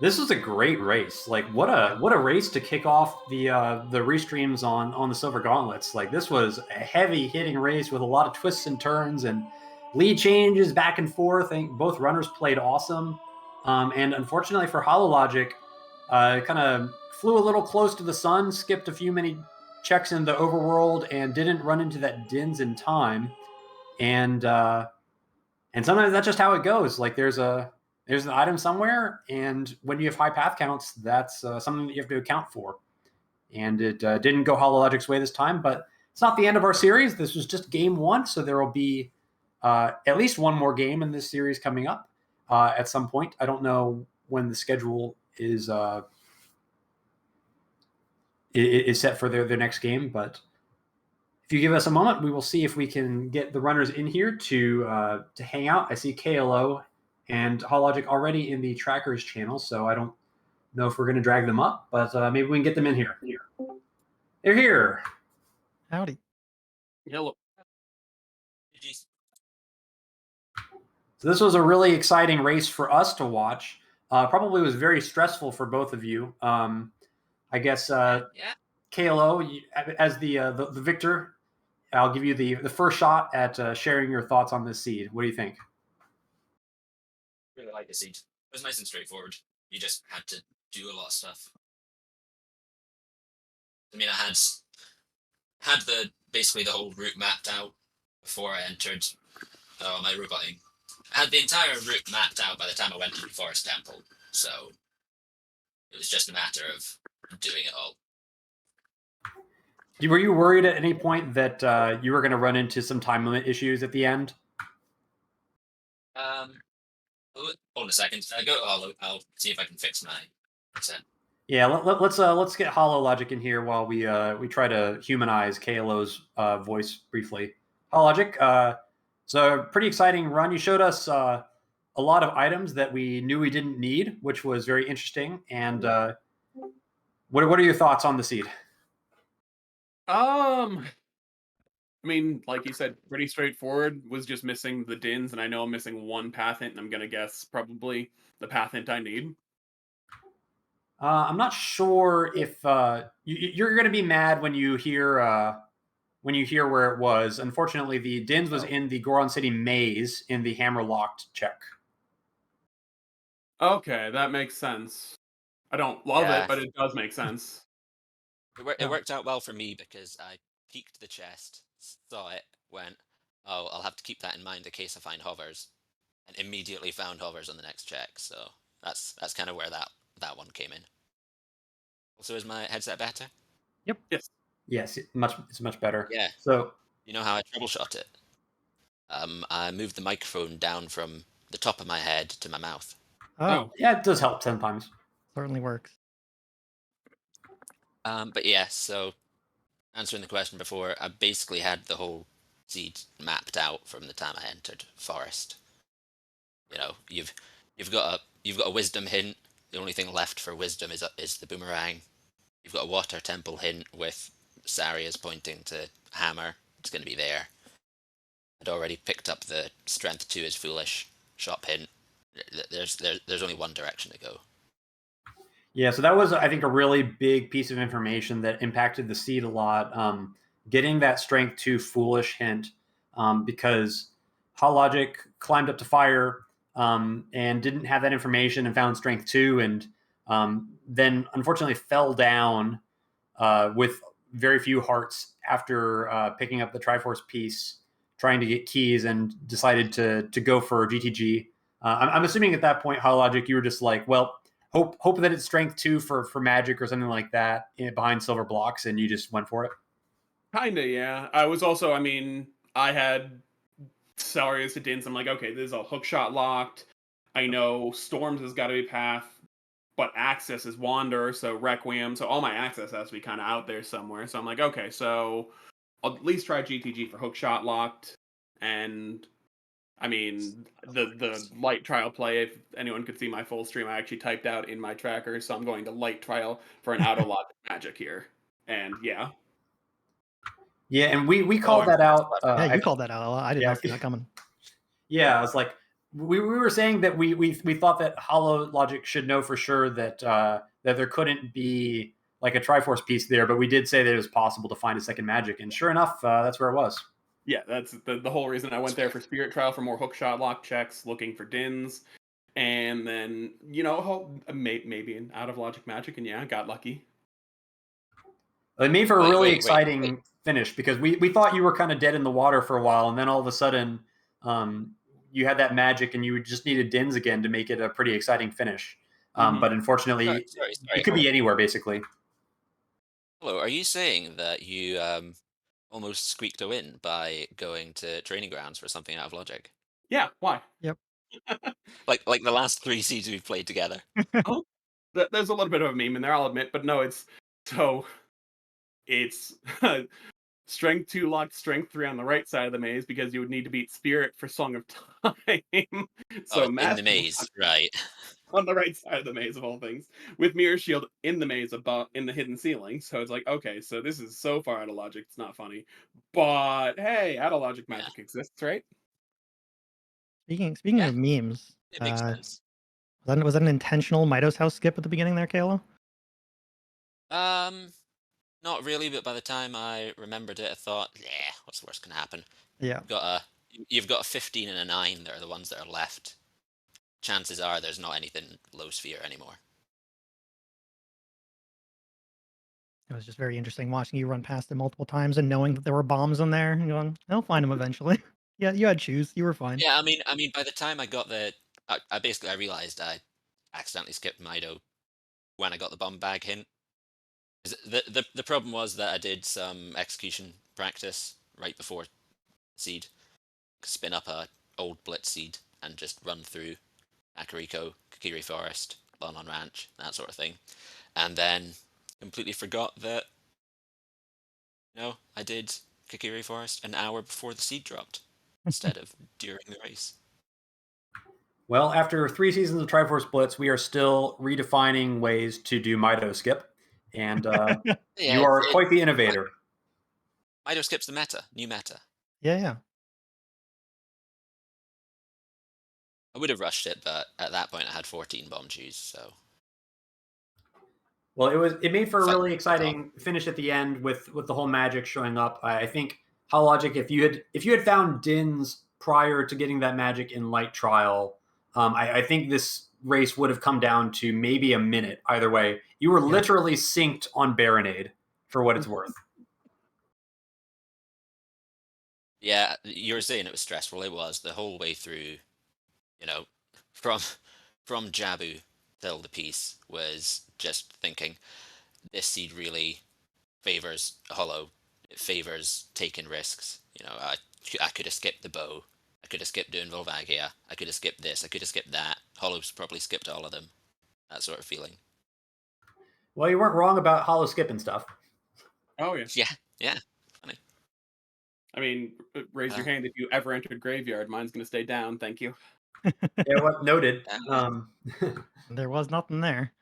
This was a great race. Like what a race to kick off the restreams on the Silver Gauntlets. Like this was a heavy hitting race with a lot of twists and turns and lead changes back and forth. I think both runners played awesome. And unfortunately for HollowLogic, kind of flew a little close to the sun, skipped a few many checks in the overworld, and didn't run into that Dins in time. And sometimes that's just how it goes. Like there's an item somewhere, and when you have high path counts, that's something that you have to account for. And it didn't go HollowLogic's way this time, but it's not the end of our series. This was just game 1, so there will be at least one more game in this series coming up at some point. I don't know when the schedule is set for their next game, but if you give us a moment, we will see if we can get the runners in here to hang out. I see KLO and HollowLogic already in the trackers channel, so I don't know if we're going to drag them up, but maybe we can get them in here. They're here. Howdy. Hello. So this was a really exciting race for us to watch. Probably was very stressful for both of you. I guess KLO, as the victor, I'll give you the first shot at sharing your thoughts on this seed. What do you think? Really like the seed. It was nice and straightforward. You just had to do a lot of stuff. I mean, I had basically the whole route mapped out before I entered my roboting. I had the entire route mapped out by the time I went to the Forest Temple, so it was just a matter of doing it all. Were you worried at any point that you were going to run into some time limit issues at the end? Hold on a second. Go to Hollow. I'll see if I can fix my percent. Yeah, let's get HollowLogic in here while we try to humanize KLO's voice briefly. HollowLogic, so pretty exciting run. You showed us a lot of items that we knew we didn't need, which was very interesting. And what are your thoughts on the seed? I mean, like you said, pretty straightforward. Was just missing the Dins, and I know I'm missing one path hint, and I'm gonna guess probably the path hint I need. I'm not sure if you're going to be mad when you hear where it was. Unfortunately, the Dins was in the Goron City maze in the hammer locked check. Okay, that makes sense. I don't love Yeah. it, but it does make sense. It worked out well for me because I peeked the chest, saw it, went, oh, I'll have to keep that in mind in case I find hovers, and immediately found hovers on the next check. So that's kind of where that one came in. Also, is my headset better? Yep. Yes, it's much better. Yeah. So you know how I troubleshot it? I moved the microphone down from the top of my head to my mouth. Oh, yeah, it does help sometimes. certainly works. But yeah, so answering the question before, I basically had the whole seed mapped out from the time I entered Forest. You know, you've got a Wisdom hint. The only thing left for Wisdom is the Boomerang. You've got a Water Temple hint with Saria's pointing to Hammer. It's going to be there. I'd already picked up the Strength 2 is Foolish shop hint. There's only one direction to go. Yeah, so that was, I think, a really big piece of information that impacted the seed a lot. Getting that Strength 2 Foolish hint, because HollowLogic climbed up to Fire and didn't have that information and found Strength 2, and then unfortunately fell down with very few hearts after picking up the Triforce piece, trying to get keys, and decided to go for GTG. I'm assuming at that point, HollowLogic, you were just like, well, hope that it's Strength 2 for Magic or something like that behind silver blocks, and you just went for it. Kinda, yeah. I was also, I mean, I had Saria's to Dins. I'm like, okay, this is all hookshot locked. I know Storms has got to be Path, but Access is Wander, so Requiem. So all my access has to be kind of out there somewhere. So I'm like, okay, so I'll at least try GTG for hookshot locked. And I mean, the light trial play, if anyone could see my full stream, I actually typed out in my tracker, so I'm going to light trial for an auto-logic magic here. And yeah. Yeah, and we called that out. Yeah, you called that out. I did yeah. not see that coming. Yeah, I was like, we were saying that we thought that HollowLogic should know for sure that that there couldn't be like a Triforce piece there, but we did say that it was possible to find a second magic, and sure enough, that's where it was. Yeah, that's the whole reason I went there for Spirit Trial for more hookshot lock checks, looking for Dins, and then, you know, maybe an out of logic magic, and yeah, got lucky. It made for a really exciting wait. finish, because we thought you were kind of dead in the water for a while, and then all of a sudden you had that magic, and you just needed Dins again to make it a pretty exciting finish. But unfortunately, Sorry. it could be anywhere, basically. Hello, are you saying that you almost squeaked a win by going to training grounds for something out of logic? Yeah, why? Yep. Like the last 3 seeds we've played together. Oh, there's a little bit of a meme in there, I'll admit, but no, it's Strength 2 locked Strength 3 on the right side of the maze because you would need to beat Spirit for Song of Time. So in the Master maze, right? on the right side of the maze of all things, with Mirror Shield in the maze above in the hidden ceiling. So it's like, okay, so this is so far out of logic, it's not funny. But hey, out of logic magic exists, right? Speaking Yeah, of memes, it makes sense. was that an intentional Midos House skip at the beginning there, KLO? Not really, but by the time I remembered it, I thought, yeah, what's the worst can happen? Yeah. You've got a 15 and a 9 that are the ones that are left. Chances are there's not anything low sphere anymore. It was just very interesting watching you run past it multiple times and knowing that there were bombs in there and going, I'll find them eventually. Yeah, you had shoes. You were fine. Yeah, I mean, by the time I got I basically realized I accidentally skipped Mido when I got the bomb bag hint. The problem was that I did some execution practice right before seed, spin up a old blitz seed and just run through Akuriko, Kakiri Forest, Lon Ranch, that sort of thing, and then completely forgot that I did Kakiri Forest an hour before the seed dropped instead of during the race. Well, after 3 seasons of Triforce Blitz, we are still redefining ways to do Mido skip, and you are quite the innovator. Mido skips the meta, new meta. Yeah. I would have rushed it, but at that point I had 14 bomb shoes, so. Well, it made for a really exciting finish at the end with the whole magic showing up. I think HollowLogic, if you had found Dins prior to getting that magic in light trial, I think this race would have come down to maybe a minute either way. You were literally synced on Baronade, for what it's worth. Yeah, you were saying it was stressful. It was the whole way through. From Jabu till the piece was just thinking this seed really favors Hollow. It favors taking risks. I could have skipped the bow. I could have skipped doing Volvagia. I could have skipped this. I could have skipped that. Hollow's probably skipped all of them. That sort of feeling. Well, you weren't wrong about Hollow skipping stuff. Oh yeah. Yeah. Funny. I mean, raise your hand if you ever entered graveyard. Mine's gonna stay down. Thank you. Yeah, what noted. There was nothing there.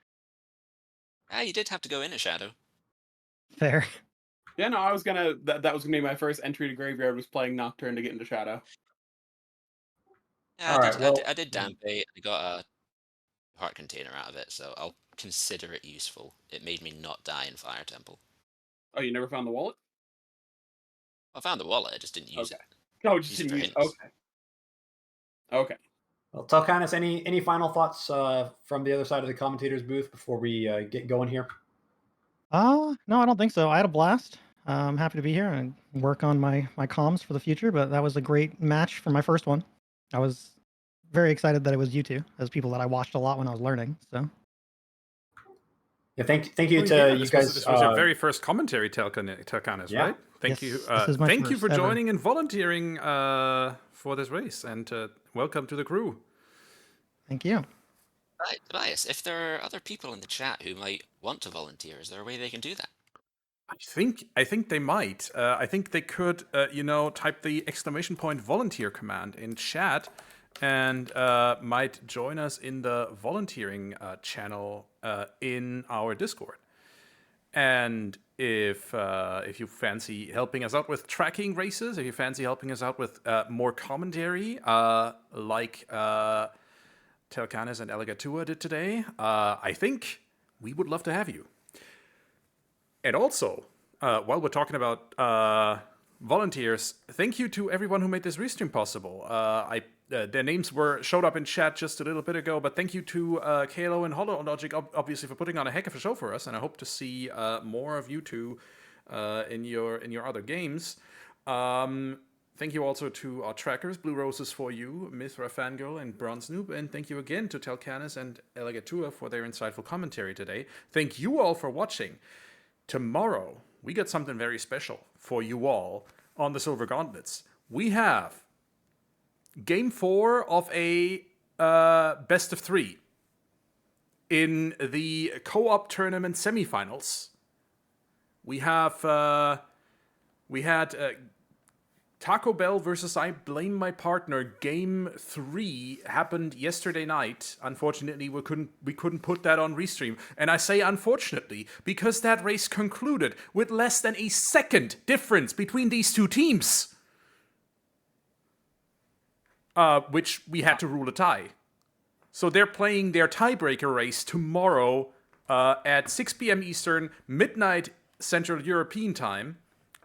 You did have to go in a shadow. Fair. Yeah, no, I was gonna. That was gonna be my first entry to graveyard, was playing Nocturne to get into shadow. Yeah, All right. Well, I did damp bait. I got a heart container out of it, so I'll consider it useful. It made me not die in Fire Temple. Oh, you never found the wallet? I found the wallet, I just didn't use Okay. it. Oh, just Use it didn't for use. hints. Okay. Okay. well, Telkanis, any final thoughts from the other side of the commentators booth before we get going here? No, I don't think so. I had a blast. I'm happy to be here and work on my comms for the future. But that was a great match for my first one. I was very excited that it was you two, as people that I watched a lot when I was learning. So Yeah, thank you Oh, to yeah, you this guys. was your very first commentary, Telkanis, Yeah. right? Thank Yes, you. this is my Thank you first for ever. joining and volunteering for this race, and welcome to the crew. Thank you. Right, Tobias, if there are other people in the chat who might want to volunteer, is there a way they can do that? I think they might. I think they could, type the ! volunteer command in chat, and might join us in the volunteering channel in our Discord. And if you fancy helping us out with tracking races, if you fancy helping us out with more commentary, like Telkanis and Elagatua did today, I think we would love to have you. And also, while we're talking about volunteers, thank you to everyone who made this restream possible. Their names showed up in chat just a little bit ago, but thank you to KLO and HollowLogic, obviously, for putting on a heck of a show for us, and I hope to see more of you two in your other games. Thank you also to our trackers, Blue Roses for You, Mithra Fangirl, and Bronze Noob, and thank you again to Telkanis and Elagatua for their insightful commentary today. Thank you all for watching. Tomorrow, we got something very special for you all on the Silver Gauntlets. We have Game 4 of a best of 3 in the co-op tournament semifinals. We had Taco Bell versus I Blame My Partner. Game 3 happened yesterday night. Unfortunately, we couldn't put that on Restream. And I say unfortunately because that race concluded with less than a second difference between these two teams. Which we had to rule a tie. So they're playing their tiebreaker race tomorrow at 6 p.m. Eastern, midnight Central European time.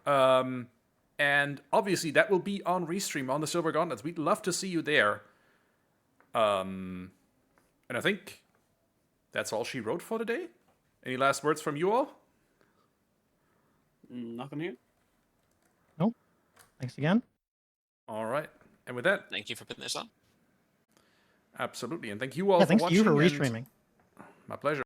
And obviously, that will be on Restream on the Silver Gauntlets. We'd love to see you there. And I think that's all she wrote for today. Any last words from you all? Nothing here. Nope. Thanks again. All right. And with that, Thank you for putting this on. absolutely. And thank you all Yeah, for thanks watching. to you for and restreaming. My pleasure.